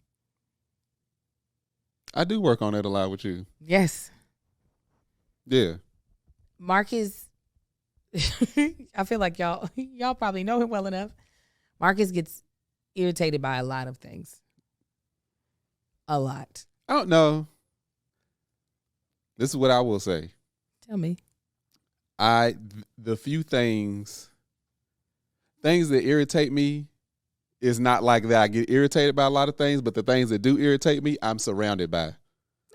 I do work on it a lot with you. Yes. Yeah. Marcus, I feel like y'all probably know him well enough. Marcus gets irritated by a lot of things. A lot. I don't know. This is what I will say. Tell me. The few things that irritate me is not like that I get irritated by a lot of things, but the things that do irritate me, I'm surrounded by.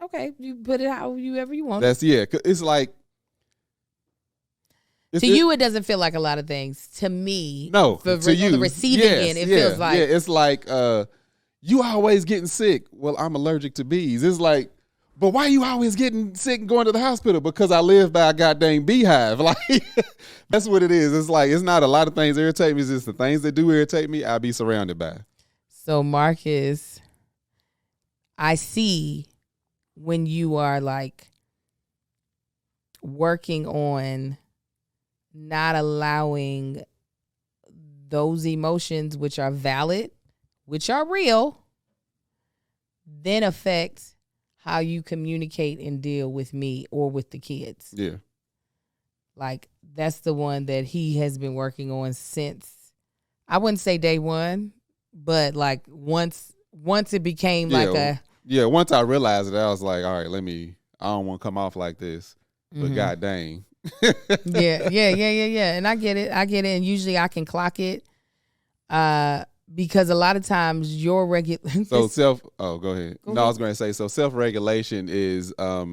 Okay, you put it however you want. That's, yeah, it's like. To you, it doesn't feel like a lot of things. To me, no, to you, on the receiving end, it feels like. Yeah, it's like, you always getting sick. Well, I'm allergic to bees. It's like, but why are you always getting sick and going to the hospital? Because I live by a goddamn beehive. Like, that's what it is. It's like, it's not a lot of things irritate me. It's just the things that do irritate me, I'll be surrounded by. So, Marcus, I see when you are like working on not allowing those emotions, which are valid, which are real, then affect how you communicate and deal with me or with the kids. Yeah. Like, that's the one that he has been working on since, I wouldn't say day one, but like once it became once I realized it, I was like, all right, I don't want to come off like this, but god dang. Yeah. And I get it. And usually I can clock it. Because a lot of times your go ahead. I was going to say, so self-regulation is, I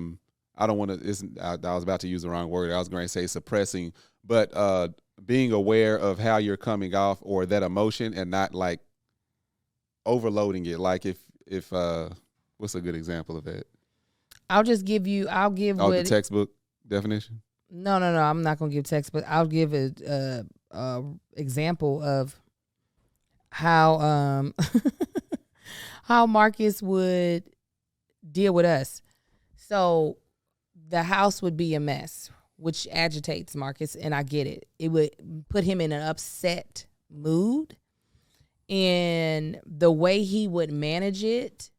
was about to use the wrong word. I was going to say suppressing, but being aware of how you're coming off or that emotion and not like overloading it. Like if what's a good example of that? I'll give the textbook definition. No, I'm not going to give text, but I'll give a example of how how Marcus would deal with us. So the house would be a mess, which agitates Marcus, and I get it. It would put him in an upset mood, and the way he would manage it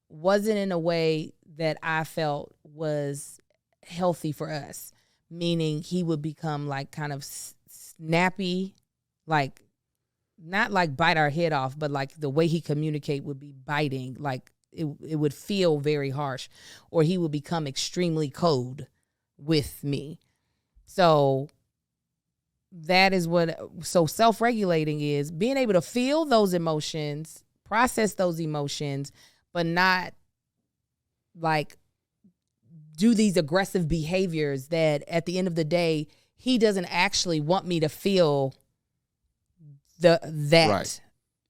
wasn't in a way that I felt was healthy for us. Meaning he would become like kind of snappy, like not like bite our head off, but like the way he communicate would be biting, like it would feel very harsh, or he would become extremely cold with me. So that is so self-regulating is being able to feel those emotions, process those emotions, but not like do these aggressive behaviors that at the end of the day, he doesn't actually want me to feel that. Right.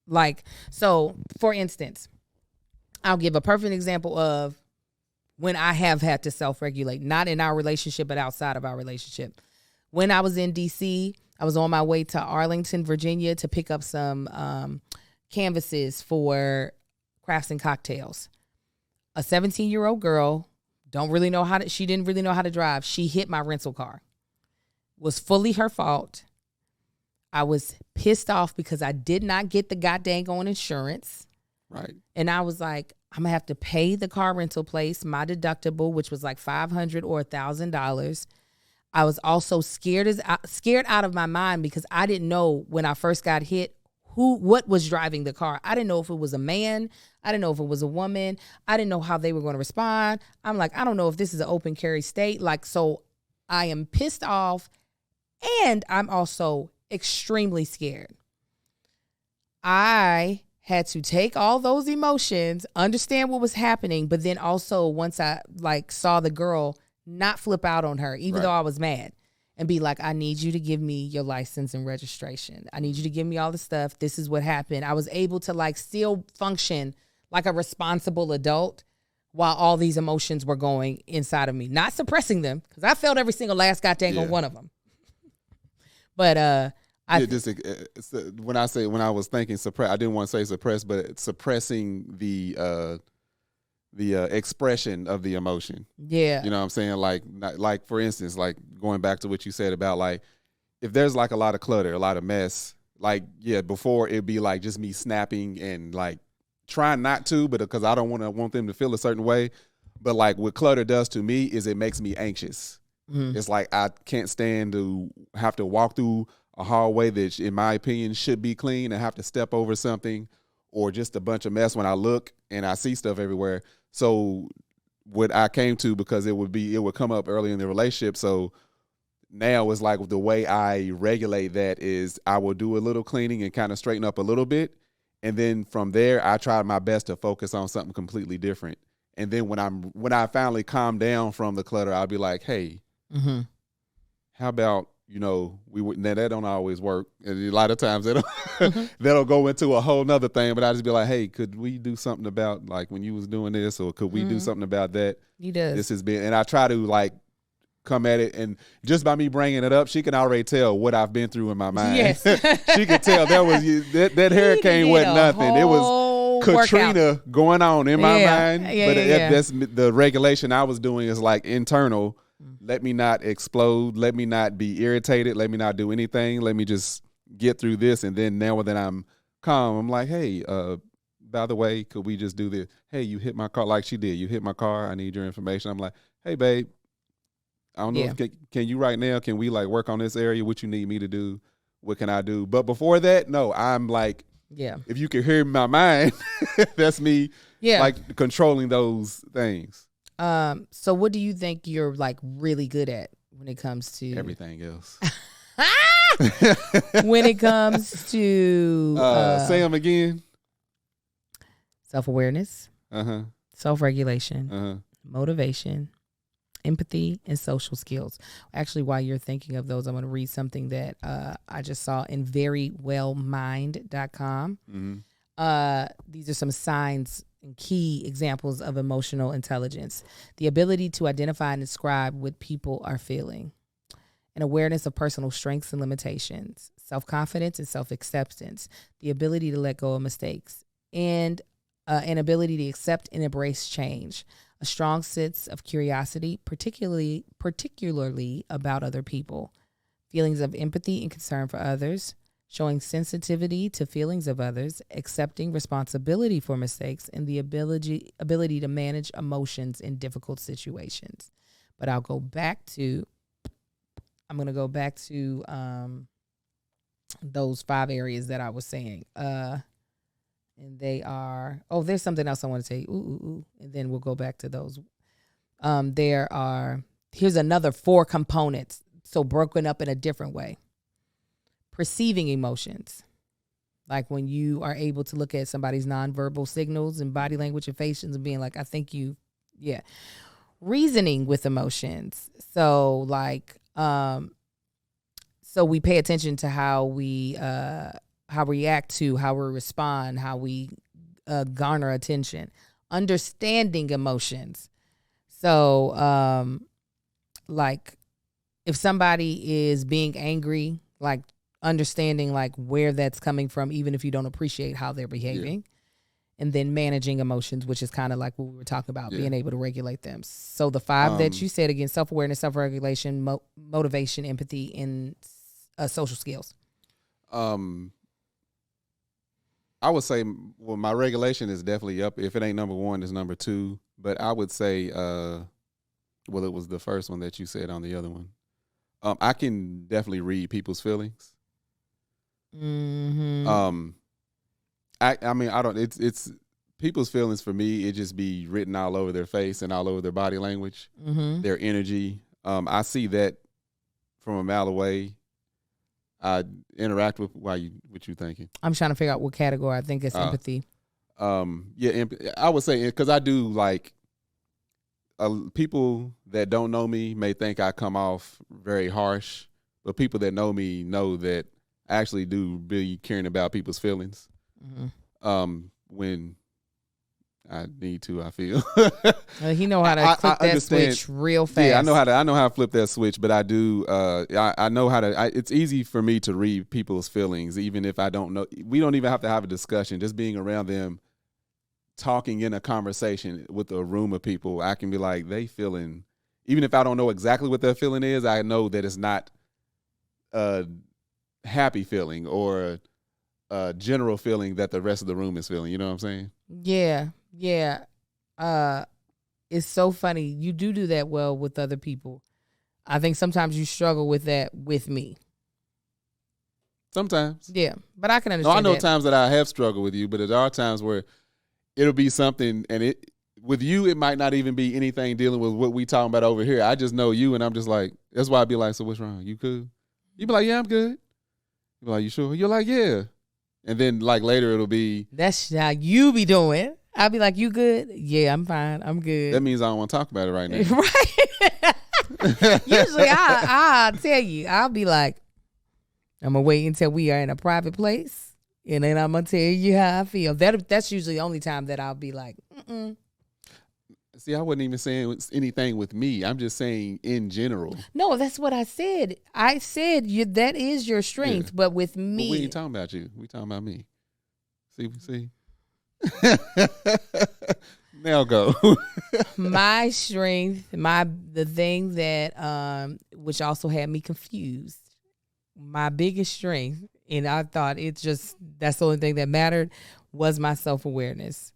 Like, so for instance, I'll give a perfect example of when I have had to self-regulate, not in our relationship, but outside of our relationship. When I was in DC, I was on my way to Arlington, Virginia to pick up some canvases for crafts and cocktails. A 17-year-old girl, she didn't really know how to drive. She hit my rental car. Was fully her fault. I was pissed off because I did not get the goddamn on insurance. Right. And I was like, I'm going to have to pay the car rental place, my deductible, which was like $500 or $1,000. I was also scared out of my mind because I didn't know when I first got hit what was driving the car. I didn't know if it was a man. I didn't know if it was a woman. I didn't know how they were going to respond. I'm like, I don't know if this is an open carry state. Like, so I am pissed off, and I'm also extremely scared. I had to take all those emotions, understand what was happening, but then also once I like saw the girl, not flip out on her, even though I was mad, and be like, I need you to give me your license and registration. I need you to give me all the stuff. This is what happened. I was able to like still function like a responsible adult while all these emotions were going inside of me, not suppressing them, because I felt every single last goddamn one of them. But when I was thinking suppress, I didn't want to say suppress, but suppressing the expression of the emotion. Yeah. You know what I'm saying? Like for instance, like going back to what you said about like, if there's like a lot of clutter, a lot of mess, like, before it'd be like just me snapping and like trying not to, but because I don't want them to feel a certain way. But like what clutter does to me is it makes me anxious. Mm-hmm. It's like I can't stand to have to walk through a hallway that, in my opinion, should be clean and have to step over something or just a bunch of mess when I look and I see stuff everywhere. So what I came to, because it would come up early in the relationship. So now it's like the way I regulate that is I will do a little cleaning and kind of straighten up a little bit. And then from there, I try my best to focus on something completely different. And then when I finally calm down from the clutter, I'll be like, hey, how about, now that don't always work. And a lot of times that'll go into a whole nother thing, but I just be like, hey, could we do something about like when you was doing this, or could we do something about that? He does. This has been, and I try to like come at it, and just by me bringing it up, she can already tell what I've been through in my mind. Yes. She can tell that hurricane wasn't nothing. It was Katrina going on in my mind. That's the regulation I was doing is like internal. Let me not explode. Let me not be irritated. Let me not do anything. Let me just get through this. And then now that I'm calm, I'm like, hey, by the way, could we just do this? Hey, you hit my car like she did. You hit my car. I need your information. I'm like, hey, babe, I don't know. Can you right now? Can we like work on this area? What you need me to do? What can I do? But before that, no, I'm like, if you can hear my mind, that's me like controlling those things. So what do you think you're like really good at when it comes to everything else? When it comes to say them again. Self-awareness, self-regulation, motivation, empathy, and social skills. Actually, while you're thinking of those, I'm going to read something that I just saw in verywellmind.com. These are some signs and key examples of emotional intelligence: the ability to identify and describe what people are feeling, an awareness of personal strengths and limitations, self-confidence and self-acceptance, the ability to let go of mistakes, and an ability to accept and embrace change, a strong sense of curiosity, particularly about other people, feelings of empathy and concern for others, showing sensitivity to feelings of others, accepting responsibility for mistakes, and the ability to manage emotions in difficult situations. But I'm going to go back to those 5 areas that I was saying. And they are, there's something else I want to say. And then we'll go back to those. Here's another 4 components, so broken up in a different way. Perceiving emotions, like when you are able to look at somebody's nonverbal signals and body language and faces and being like, I think reasoning with emotions. So like, so we pay attention to how we react to, how we respond, how we garner attention, understanding emotions. So like if somebody is being angry, like understanding like where that's coming from, even if you don't appreciate how they're behaving, and then managing emotions, which is kind of like what we were talking about, being able to regulate them. So the 5 that you said, again, self-awareness, self-regulation, motivation, empathy, and social skills. I would say, well, my regulation is definitely up. If it ain't number 1, it's number 2. But I would say, it was the first one that you said on the other one. I can definitely read people's feelings. I mean, I don't. It's people's feelings for me. It just be written all over their face and all over their body language, their energy. I see that from a mile away. I interact with what you thinking. I'm trying to figure out what category. I think it's empathy. Yeah, I would say because I do like people that don't know me may think I come off very harsh, but people that know me know that I actually do be caring about people's feelings. When I need to, I feel. He know how to flip that switch real fast. Yeah, I know how to flip that switch, but I do. I know how to. It's easy for me to read people's feelings, even if I don't know. We don't even have to have a discussion. Just being around them, talking in a conversation with a room of people, I can be like, they feeling. Even if I don't know exactly what their feeling is, I know that it's not a happy feeling or a general feeling that the rest of the room is feeling. You know what I'm saying? Yeah. It's so funny. You do that well with other people. I think sometimes you struggle with that with me. Sometimes. Yeah, but I can understand. I know times that I have struggled with you, but there are times where it'll be something, and with you, it might not even be anything dealing with what we talking about over here. I just know you, and I'm just like, that's why I'd be like, so what's wrong? You cool? You be like, yeah, I'm good. You be like, you sure? You're like, yeah. And then like later it'll be. That's how you be doing. I'll be like, you good? Yeah, I'm fine. I'm good. That means I don't want to talk about it right now. Right. Usually I'll tell you. I'll be like, I'm going to wait until we are in a private place. And then I'm going to tell you how I feel. That's usually the only time that I'll be like, mm-mm. See, I wasn't even saying anything with me. I'm just saying in general. No, that's what I said. I said that is your strength, but with me. But we ain't talking about you. We talking about me. See? Now go. My strength, the thing that which also had me confused. My biggest strength, and I thought that's the only thing that mattered, was my self-awareness.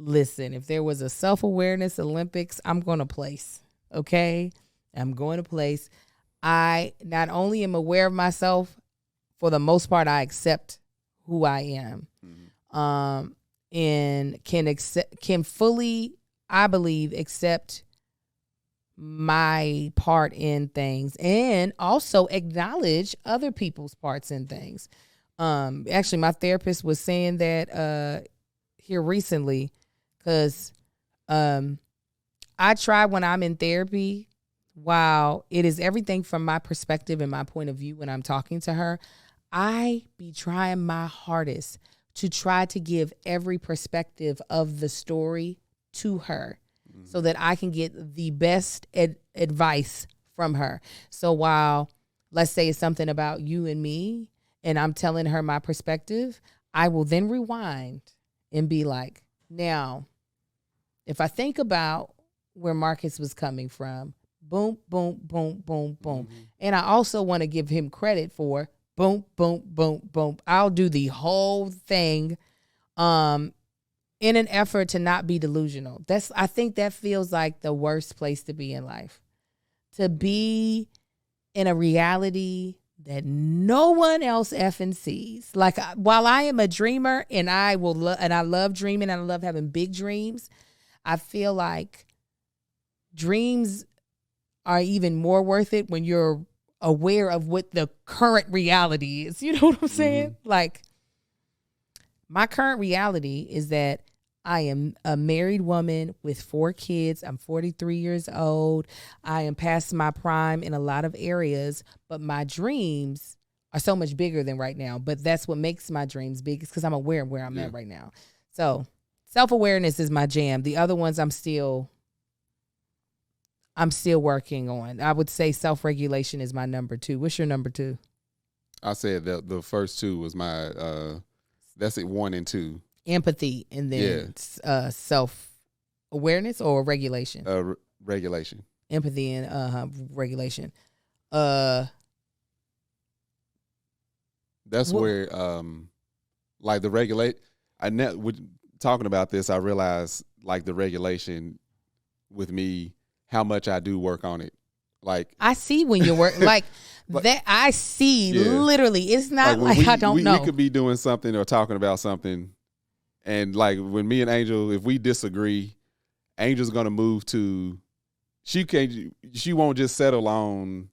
Listen, if there was a self-awareness Olympics, I'm going to place. Okay? I'm going to place. I not only am aware of myself, for the most part, I accept who I am. Mm-hmm. And can fully, I believe, accept my part in things and also acknowledge other people's parts in things. Actually, my therapist was saying that here recently, because I try when I'm in therapy, while it is everything from my perspective and my point of view when I'm talking to her, I be trying my hardest to try to give every perspective of the story to her so that I can get the best advice from her. So while, let's say it's something about you and me, and I'm telling her my perspective, I will then rewind and be like, now, if I think about where Marcus was coming from, boom, boom, boom, boom, boom. Mm-hmm. And I also want to give him credit for boom, boom, boom, boom. I'll do the whole thing in an effort to not be delusional. I think that feels like the worst place to be in life. To be in a reality that no one else effing sees. Like, while I am a dreamer and I love dreaming and I love having big dreams, I feel like dreams are even more worth it when you're aware of what the current reality is. You know what I'm saying? Mm-hmm. Like, my current reality is that I am a married woman with 4 kids. I'm 43 years old. I am past my prime in a lot of areas, but my dreams are so much bigger than right now. But that's what makes my dreams big, is because I'm aware of where I'm at right now. So self-awareness is my jam. The other ones I'm still working on. I would say self-regulation is my number 2. What's your number 2? I said that the first 2 was my, that's it, 1 and 2. Empathy, and then self-awareness or regulation? Regulation. Empathy and regulation. That's where, like the talking about this, I realized like the regulation with me, how much I do work on it. Like I see when you're working like that. I see literally. It's not like I don't know. We could be doing something or talking about something, and like when me and Angel, if we disagree, Angel's gonna move to. She won't just settle on.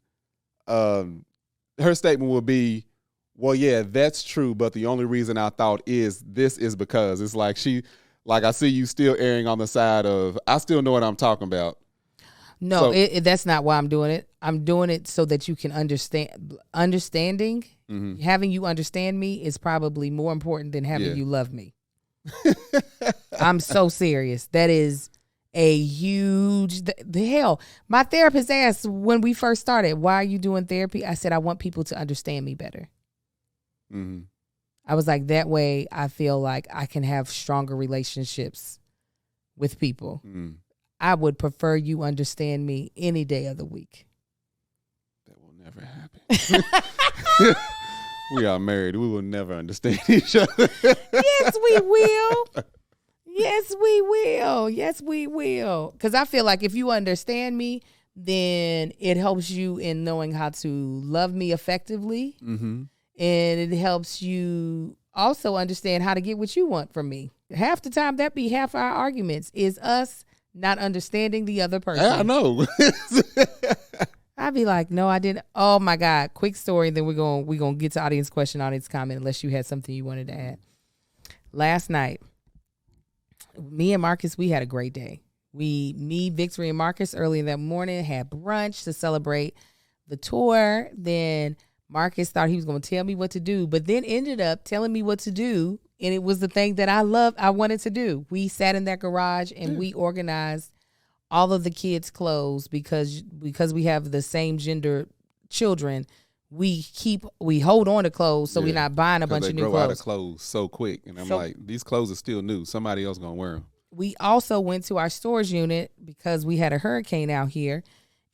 Her statement will be, well, yeah, that's true, but the only reason I thought is this is because it's like I see you still erring on the side of I still know what I'm talking about. No, so, that's not why I'm doing it. I'm doing it so that you can understand. Understanding, having you understand me is probably more important than having you love me. I'm so serious. That is a huge, the hell. My therapist asked when we first started, why are you doing therapy? I said, I want people to understand me better. Mm-hmm. I was like, that way I feel like I can have stronger relationships with people. Mm. I would prefer you understand me any day of the week. That will never happen. We are married. We will never understand each other. Yes, we will. Yes, we will. Yes, we will. Because I feel like if you understand me, then it helps you in knowing how to love me effectively. Mm-hmm. And it helps you also understand how to get what you want from me. Half the time, that be half our arguments is us not understanding the other person. I know. I'd be like, no, I didn't. Oh, my God. Quick story. Then we're gonna get to audience question, audience comment, unless you had something you wanted to add. Last night, me and Marcus, we had a great day. Me, Victory, and Marcus early in that morning had brunch to celebrate the tour. Then Marcus thought he was going to tell me what to do, but then ended up telling me what to do. And it was the thing that I wanted to do. We sat in that garage and we organized all of the kids' clothes because we have the same gender children. We hold on to clothes so we're not buying a bunch of new clothes. They grow out of clothes so quick. And I'm like, these clothes are still new. Somebody else going to wear them. We also went to our storage unit because we had a hurricane out here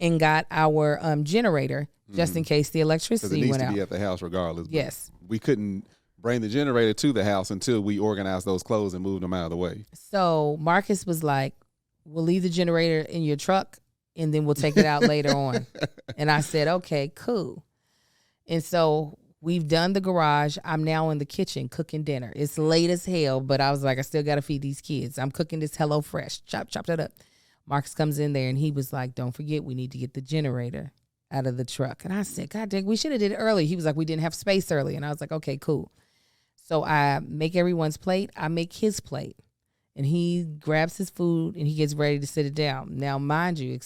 and got our generator just in case the electricity went out. It needs to be at the house regardless. Yes. We couldn't bring the generator to the house until we organized those clothes and moved them out of the way. So Marcus was like, we'll leave the generator in your truck and then we'll take it out later on. And I said, okay, cool. And so we've done the garage. I'm now in the kitchen cooking dinner. It's late as hell, but I was like, I still got to feed these kids. I'm cooking this HelloFresh. Chop that up. Marcus comes in there and he was like, don't forget, we need to get the generator out of the truck. And I said, God dang, we should have did it early. He was like, we didn't have space early. And I was like, okay, cool. So I make everyone's plate. I make his plate. And he grabs his food and he gets ready to sit it down. Now, mind you,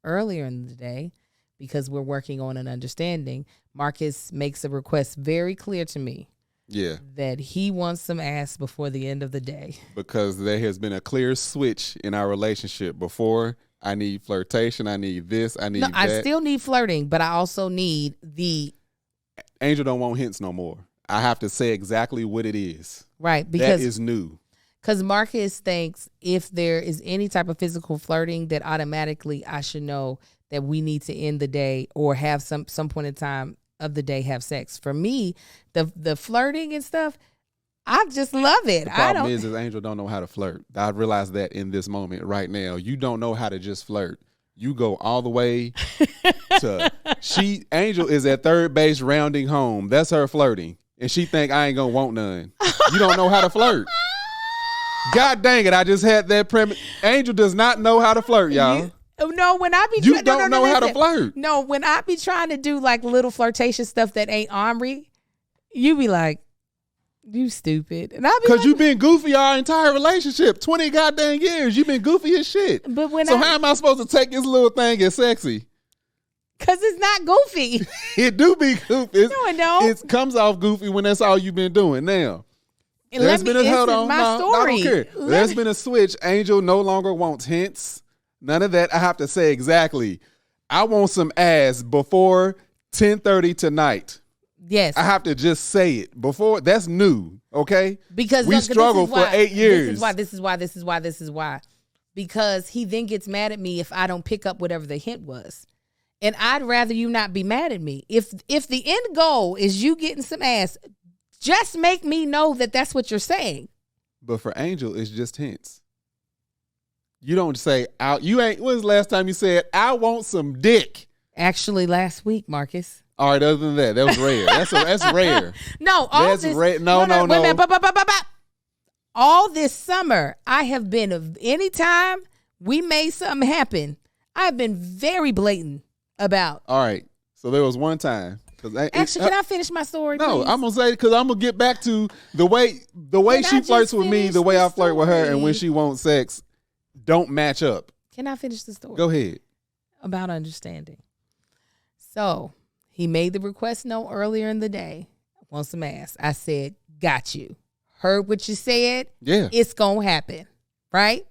earlier in the day, because we're working on an understanding, Marcus makes a request very clear to me. Yeah. That he wants some ass before the end of the day. Because there has been a clear switch in our relationship. Before, I need flirtation, I need this, I need that. I still need flirting, but I also need the... Angel don't want hints no more. I have to say exactly what it is. Right. Because that is new. Because Marcus thinks if there is any type of physical flirting, that automatically I should know that we need to end the day or have some point in time of the day have sex. For me, the flirting and stuff, I just love it. The problem is Angel don't know how to flirt. I realize that in this moment right now. You don't know how to just flirt. You go all the way to Angel is at third base rounding home. That's her flirting. And she think I ain't gonna want none. You don't know how to flirt. God dang it, I just had that premise. Angel does not know how to flirt, y'all. No, when I be you don't know how to flirt. No, when I be trying to do like little flirtation stuff that ain't Omri, you be like, you stupid. And I be because you been goofy our entire relationship. 20 goddamn years. You been goofy as shit. But how am I supposed to take this little thing as sexy? Because it's not goofy. It do be goofy. No, it don't. It comes off goofy when that's all you've been doing. Now, there's been a switch. Angel no longer wants hints. None of that. I have to say exactly. I want some ass before 10:30 tonight. Yes. I have to just say it before. That's new. Okay. Because we struggled for 8 years. This is why. Because he then gets mad at me if I don't pick up whatever the hint was. And I'd rather you not be mad at me. If the end goal is you getting some ass, just make me know that that's what you're saying. But for Angel, it's just hints. You don't say out. You ain't. When's the last time you said I want some dick? Actually, last week, Marcus. All right. Other than that, that was rare. That's rare. No, that's rare. No. Wait a minute. All this summer, I have been. Anytime we made something happen, I've been very blatant about. All right. So there was one time. Actually, can I finish my story? No, please? I'm gonna say because I'm gonna get back to the way she flirts with me, the way I flirt with her, and when she wants sex, don't match up. Can I finish the story? Go ahead. About understanding. So he made the request note earlier in the day. Want some ass? I said, got you. Heard what you said. Yeah, it's gonna happen, right?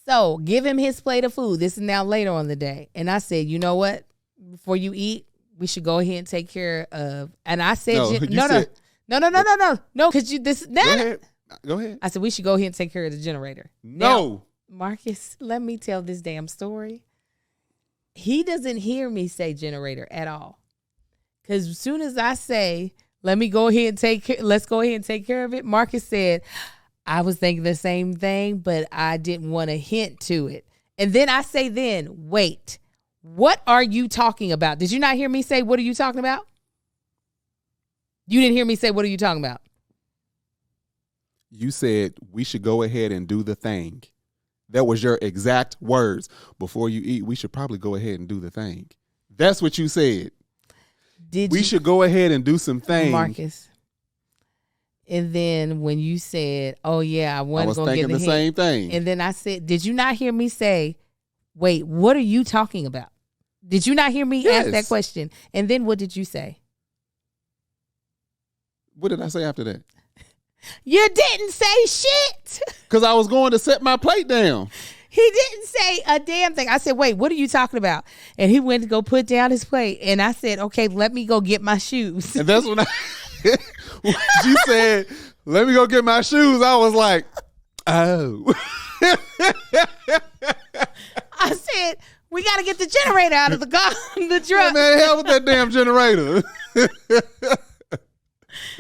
So give him his plate of food. This is now later on the day, and I said, you know what? Before you eat, we should go ahead and take care of. And I said, no, because Go ahead. I said we should go ahead and take care of the generator. No, now, Marcus, let me tell this damn story. He doesn't hear me say generator at all, because as soon as I say, let's go ahead and take care of it, Marcus said, I was thinking the same thing, but I didn't want to hint to it. And then I say, wait. What are you talking about? Did you not hear me say, what are you talking about? You didn't hear me say, what are you talking about? You said we should go ahead and do the thing. That was your exact words. Before you eat, we should probably go ahead and do the thing. That's what you said. We should go ahead and do some things. Marcus. And then when you said, oh yeah, I was thinking the same thing. And then I said, did you not hear me say, wait, what are you talking about? Did you not hear me ask that question? And then what did you say? What did I say after that? You didn't say shit. Because I was going to set my plate down. He didn't say a damn thing. I said, wait, what are you talking about? And he went to go put down his plate. And I said, okay, let me go get my shoes. And that's when you said, let me go get my shoes. I was like, oh. I said, we got to get the generator out of the car, the truck. Oh, man, hell with that damn generator.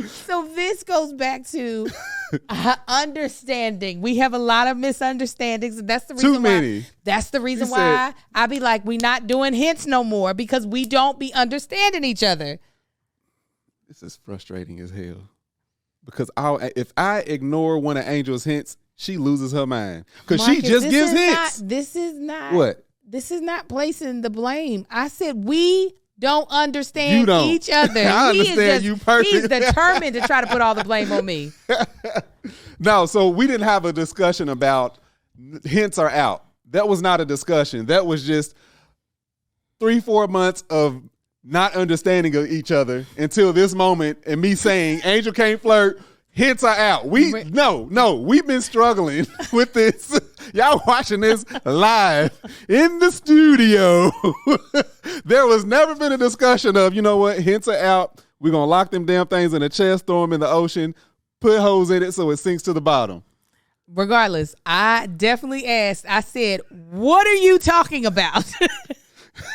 So this goes back to understanding. We have a lot of misunderstandings, and that's the reason why. That's the reason why I be like, we not doing hints no more, because we don't be understanding each other. This is frustrating as hell. Because if I ignore one of Angel's hints, she loses her mind. Because she just gives hints. This is not. What? This is not placing the blame. I said we don't understand each other. I understand you perfect. He's determined to try to put all the blame on me. No, so we didn't have a discussion about hints are out. That was not a discussion. That was just 3-4 months of not understanding of each other until this moment, and me saying Angel can't flirt. Hints are out. We've been struggling with this. Y'all watching this live in the studio. There was never been a discussion of, you know what, hints are out. We're going to lock them damn things in a chest, throw them in the ocean, put holes in it so it sinks to the bottom. Regardless, I definitely asked. I said, what are you talking about?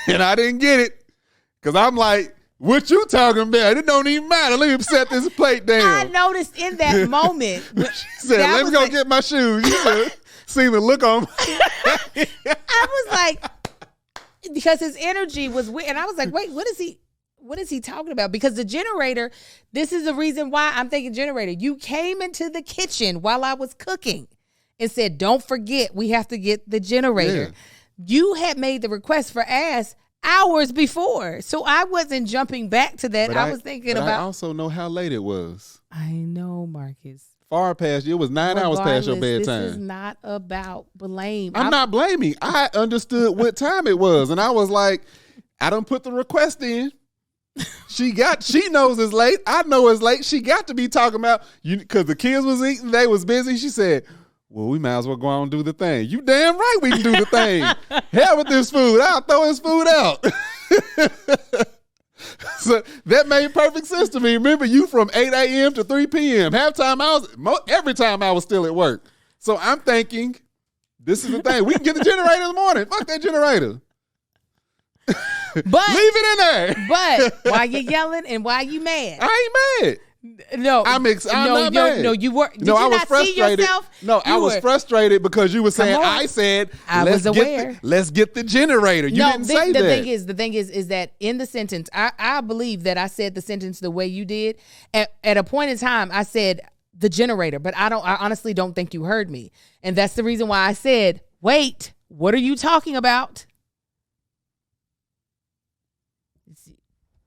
And I didn't get it, because I'm like, what you talking about? It don't even matter. Let me set this plate down. I noticed in that moment. She said, let me go get my shoes. You seen the look on I was like, because his energy was weird. And I was like, wait, what is he talking about? Because the generator, this is the reason why I'm thinking generator. You came into the kitchen while I was cooking and said, don't forget, we have to get the generator. Yeah. You had made the request for ass hours before. So I wasn't jumping back to that. I was thinking about. I also know how late it was. I know, Marcus. Far past, it was 9 hours past your bedtime. This is not about blame. I'm not blaming. I understood what time it was. And I was like, I done put the request in. She knows it's late. I know it's late. She got to be talking about you, because the kids was eating. They was busy. She said, well, we might as well go on and do the thing. You damn right we can do the thing. Hell with this food. I'll throw his food out. So that made perfect sense to me. Remember, you from 8 a.m. to 3 p.m. Every time I was still at work. So I'm thinking, this is the thing. We can get the generator in the morning. Fuck that generator. But leave it in there. But why you yelling and why you mad? I ain't mad. No, I'm not mad. No, you were. Did no, you I was not frustrated. See yourself? No, I was frustrated because you were saying. on. I said, I was aware. Let's get the generator. You didn't say that. The thing is that in the sentence, I believe that I said the sentence the way you did. At a point in time, I said the generator, but I honestly don't think you heard me, and that's the reason why I said, wait, what are you talking about?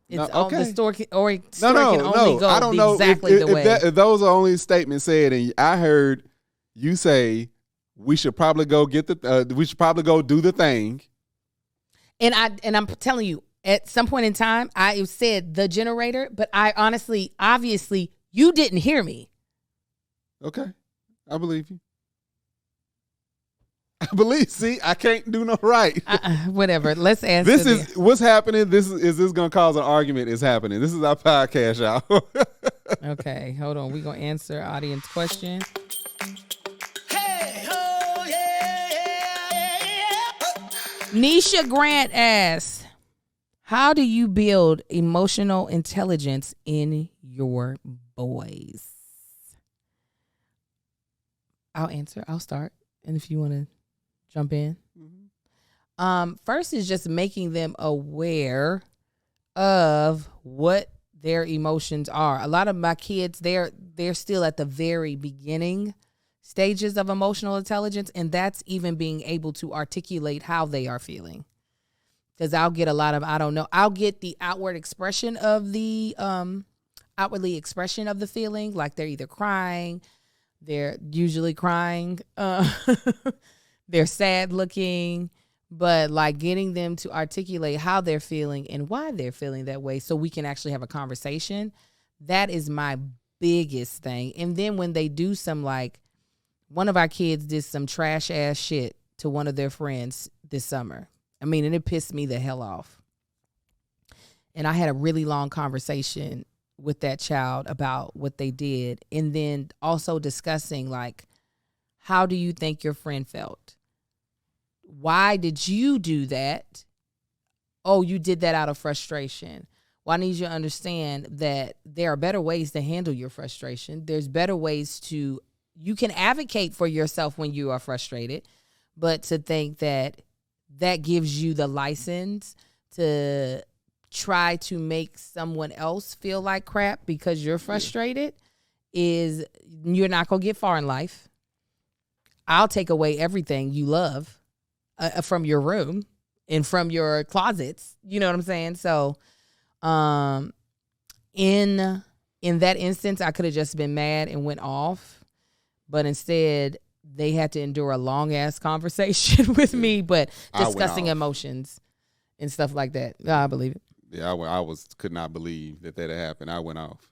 It's on the story can only go I don't know exactly the way. If those are only statements said, and I heard you say we should probably go get we should probably go do the thing. And I'm telling you, at some point in time, I said the generator, but I obviously, you didn't hear me. Okay, I believe you. See, I can't do no right. Whatever. Let's answer this. Is what's happening. This is going to cause an argument. Is happening. This is our podcast, y'all. Okay, hold on. We're going to answer audience question. Hey, oh, yeah. Nisha Grant asks, how do you build emotional intelligence in your boys? I'll answer. I'll start. And if you want to jump in. Mm-hmm. First is just making them aware of what their emotions are. A lot of my kids, they're still at the very beginning stages of emotional intelligence, and that's even being able to articulate how they are feeling. Because I'll get a lot of, I don't know, I'll get the outwardly expression of the feeling, like they're either crying, they're usually crying, they're sad looking, but like getting them to articulate how they're feeling and why they're feeling that way so we can actually have a conversation. That is my biggest thing. And then when they do some, like, one of our kids did some trash ass shit to one of their friends this summer. I mean, and it pissed me the hell off. And I had a really long conversation with that child about what they did. And then also discussing, like, how do you think your friend felt? Why did you do that? Oh, you did that out of frustration. Well, I need you to understand that there are better ways to handle your frustration. There's better ways you can advocate for yourself when you are frustrated, but to think that gives you the license to try to make someone else feel like crap because you're frustrated is you're not going to get far in life. I'll take away everything you love from your room and from your closets. You know what I'm saying? So in that instance, I could have just been mad and went off. But instead, they had to endure a long-ass conversation with me, but discussing emotions and stuff like that. I believe it. Yeah, I could not believe that had happened. I went off.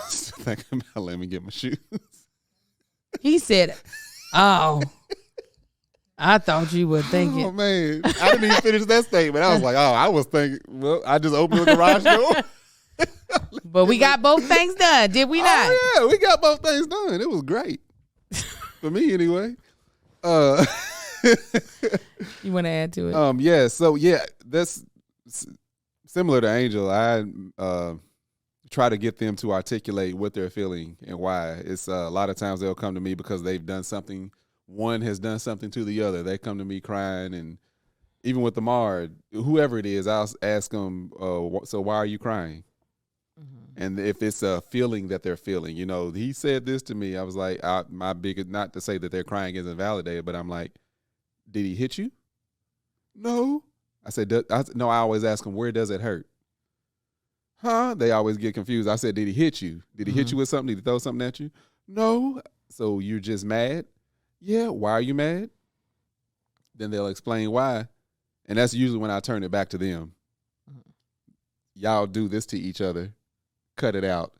Thinking about, let me get my shoes. He said, oh, I thought you were thinking. Oh, man. I didn't even finish that statement. I was like, I was thinking, well, I just opened the garage door. But we got both things done, did we not? Oh, yeah, we got both things done. It was great. For me, anyway. You want to add to it? Yeah, so, yeah, that's similar to Angel. I try to get them to articulate what they're feeling and why. It's a lot of times they'll come to me because they've done something. One has done something to the other. They come to me crying, and even with the Mard, whoever it is, I'll ask them, so why are you crying? Mm-hmm. And if it's a feeling that they're feeling, he said this to me. I was like, my biggest, not to say that their crying isn't validated, but I'm like, did he hit you? No. I said, no, I always ask them, where does it hurt? Huh? They always get confused. I said, did he hit you? Did he hit you with something? Did he throw something at you? No. So you're just mad? Yeah. Why are you mad? Then they'll explain why. And that's usually when I turn it back to them. Y'all do this to each other. Cut it out.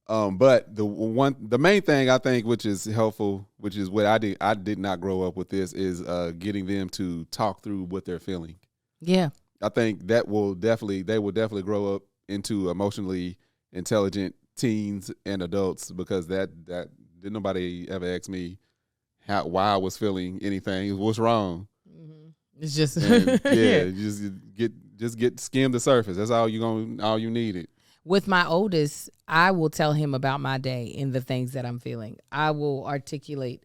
But the main thing I think, which is helpful, which is what I did not grow up with this, is getting them to talk through what they're feeling. Yeah. I think they will definitely grow up into emotionally intelligent teens and adults, because that didn't nobody ever ask me why I was feeling anything. What's wrong? Mm-hmm. It's just yeah. Just skim the surface. That's all you needed. With my oldest, I will tell him about my day and the things that I'm feeling. I will articulate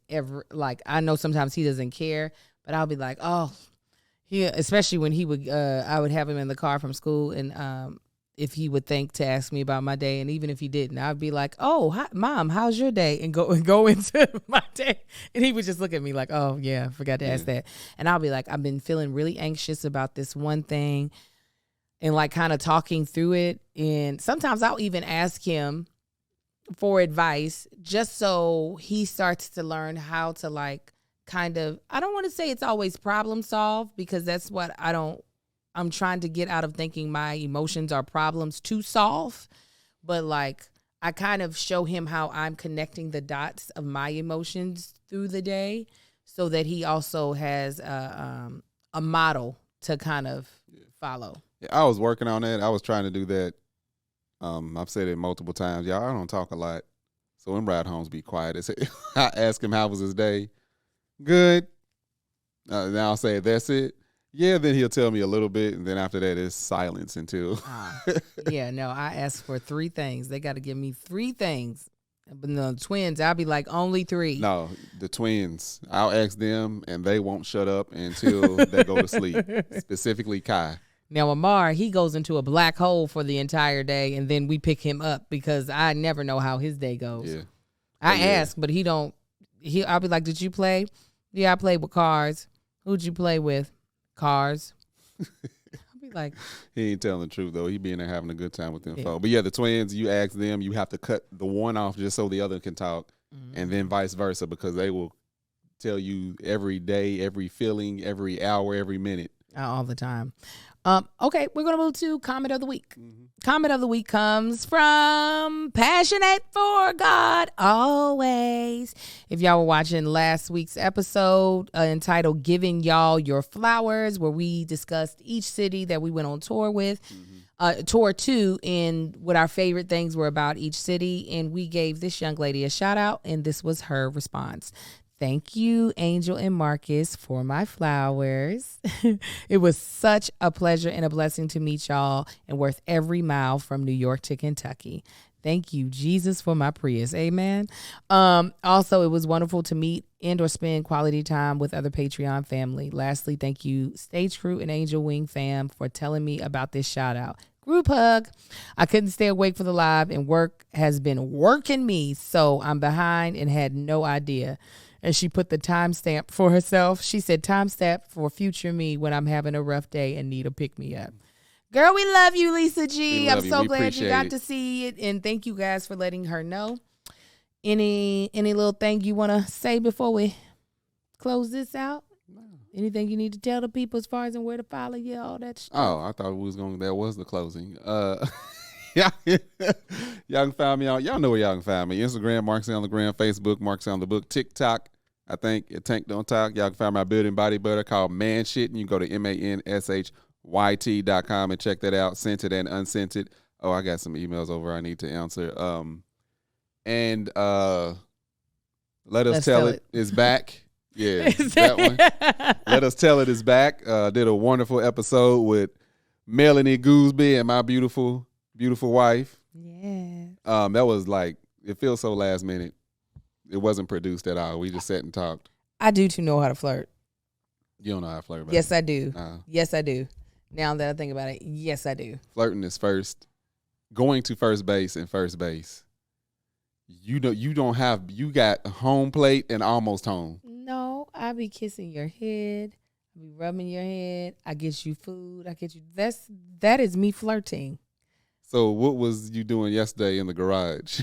I know sometimes he doesn't care, but I'll be like, oh, especially when he would, I would have him in the car from school, and if he would think to ask me about my day, and even if he didn't, I'd be like, oh, hi, Mom, how's your day? And go into my day. And he would just look at me like, oh, yeah, forgot to ask that. And I'll be like, I've been feeling really anxious about this one thing, and like kind of talking through it. And sometimes I'll even ask him for advice just so he starts to learn how to like kind of, I don't want to say it's always problem solve, because that's what I'm trying to get out of thinking my emotions are problems to solve. But like, I kind of show him how I'm connecting the dots of my emotions through the day, so that he also has a model to kind of follow. Yeah, I was working on that. I was trying to do that. I've said it multiple times. Y'all, I don't talk a lot. So when ride homes be quiet. I ask him how was his day. Good. Now I'll say, that's it. Yeah, then he'll tell me a little bit, and then after that, it's silence until. Yeah, no, I ask for 3 things. They got to give me 3 things. But the twins, I'll be like, only 3. No, the twins. I'll ask them, and they won't shut up until they go to sleep. Specifically, Kai. Now, Amar, he goes into a black hole for the entire day, and then we pick him up because I never know how his day goes. Yeah. I ask, but he don't. I'll be like, did you play? Yeah, I played with cars. Who'd you play with? Cars. I'll be like. He ain't telling the truth, though. He be in there having a good time with them folks. But yeah, the twins, you ask them, you have to cut the one off just so the other can talk, and then vice versa, because they will tell you every day, every feeling, every hour, every minute. All the time. Okay, we're going to move to comment of the week. Comment of the week comes from Passionate for God Always. If y'all were watching last week's episode entitled Giving Y'all Your Flowers, where we discussed each city that we went on tour with, tour to, and what our favorite things were about each city. And we gave this young lady a shout out, and this was her response. Thank you, Angel and Marcus, for my flowers. It was such a pleasure and a blessing to meet y'all, and worth every mile from New York to Kentucky. Thank you, Jesus, for my Prius. Amen. Also, it was wonderful to meet and or spend quality time with other Patreon family. Lastly, thank you, Stage Crew and Angel Wing fam, for telling me about this shout out. Group hug. I couldn't stay awake for the live, and work has been working me, so I'm behind and had no idea. And she put the timestamp for herself. She said, timestamp for future me when I'm having a rough day and need a pick-me-up. Girl, we love you, Lisa G. I'm so glad you got to see it. And thank you guys for letting her know. Any little thing you want to say before we close this out? No. Anything you need to tell the people as far as where to follow you, all that stuff? Oh, I thought that was the closing. Yeah, y'all can find me on. Y'all know where y'all can find me. Instagram, Marks on the Gram, Facebook, Marks on the Book, TikTok. I think at Tank Don't Talk. Y'all can find my building body butter called Man Shit, and you go to manShyt.com and check that out. Scented and unscented. Oh, I got some emails over I need to answer. And Let Us Tell It is back. Yeah, that one. Let Us Tell It is back. Did a wonderful episode with Melanie Gooseby and my beautiful wife. Yeah. That was like, it feels so last minute. It wasn't produced at all. We just sat and talked. I do too know how to flirt. You don't know how to flirt, baby. Yes, I do. Yes, I do. Now that I think about it, yes, I do. Flirting is first. Going to first base and first base. You got home plate and almost home. No, I be kissing your head. I be rubbing your head. I get you food. That is me flirting. So what was you doing yesterday in the garage?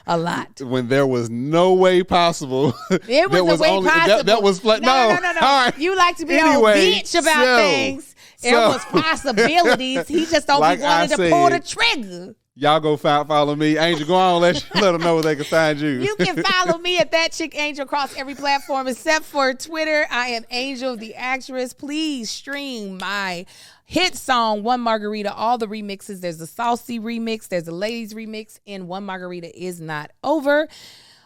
A lot. When there was no way possible. It was a way possible. That was no. All right. You like to be on bitch about things. There was possibilities. He just don't be wanting to pull the trigger. Y'all go follow me. Angel, go on, let them know where they can find you. You can follow me at That Chick Angel across every platform except for Twitter. I am Angel the Actress. Please stream my hit song, One Margarita, all the remixes. There's a Saucy remix. There's a Ladies remix. And One Margarita Is Not Over.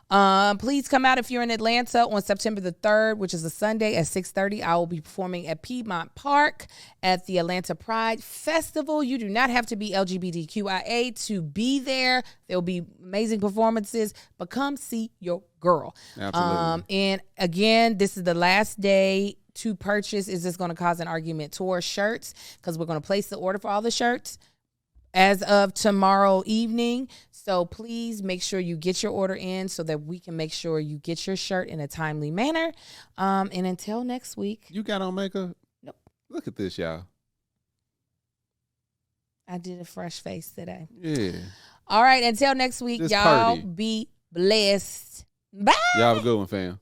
Please come out if you're in Atlanta on September the 3rd, which is a Sunday at 6:30. I will be performing at Piedmont Park at the Atlanta Pride Festival. You do not have to be LGBTQIA to be there. There will be amazing performances, but come see your girl. Absolutely. And again, this is the last day to purchase. Is this going to cause an argument towards shirts? Because we're going to place the order for all the shirts as of tomorrow evening. So please make sure you get your order in so that we can make sure you get your shirt in a timely manner. And until next week. You got on makeup? Nope. Look at this, y'all. I did a fresh face today. Yeah. All right. Until next week, Just y'all purdy. be blessed. Bye. Y'all have a good one, fam.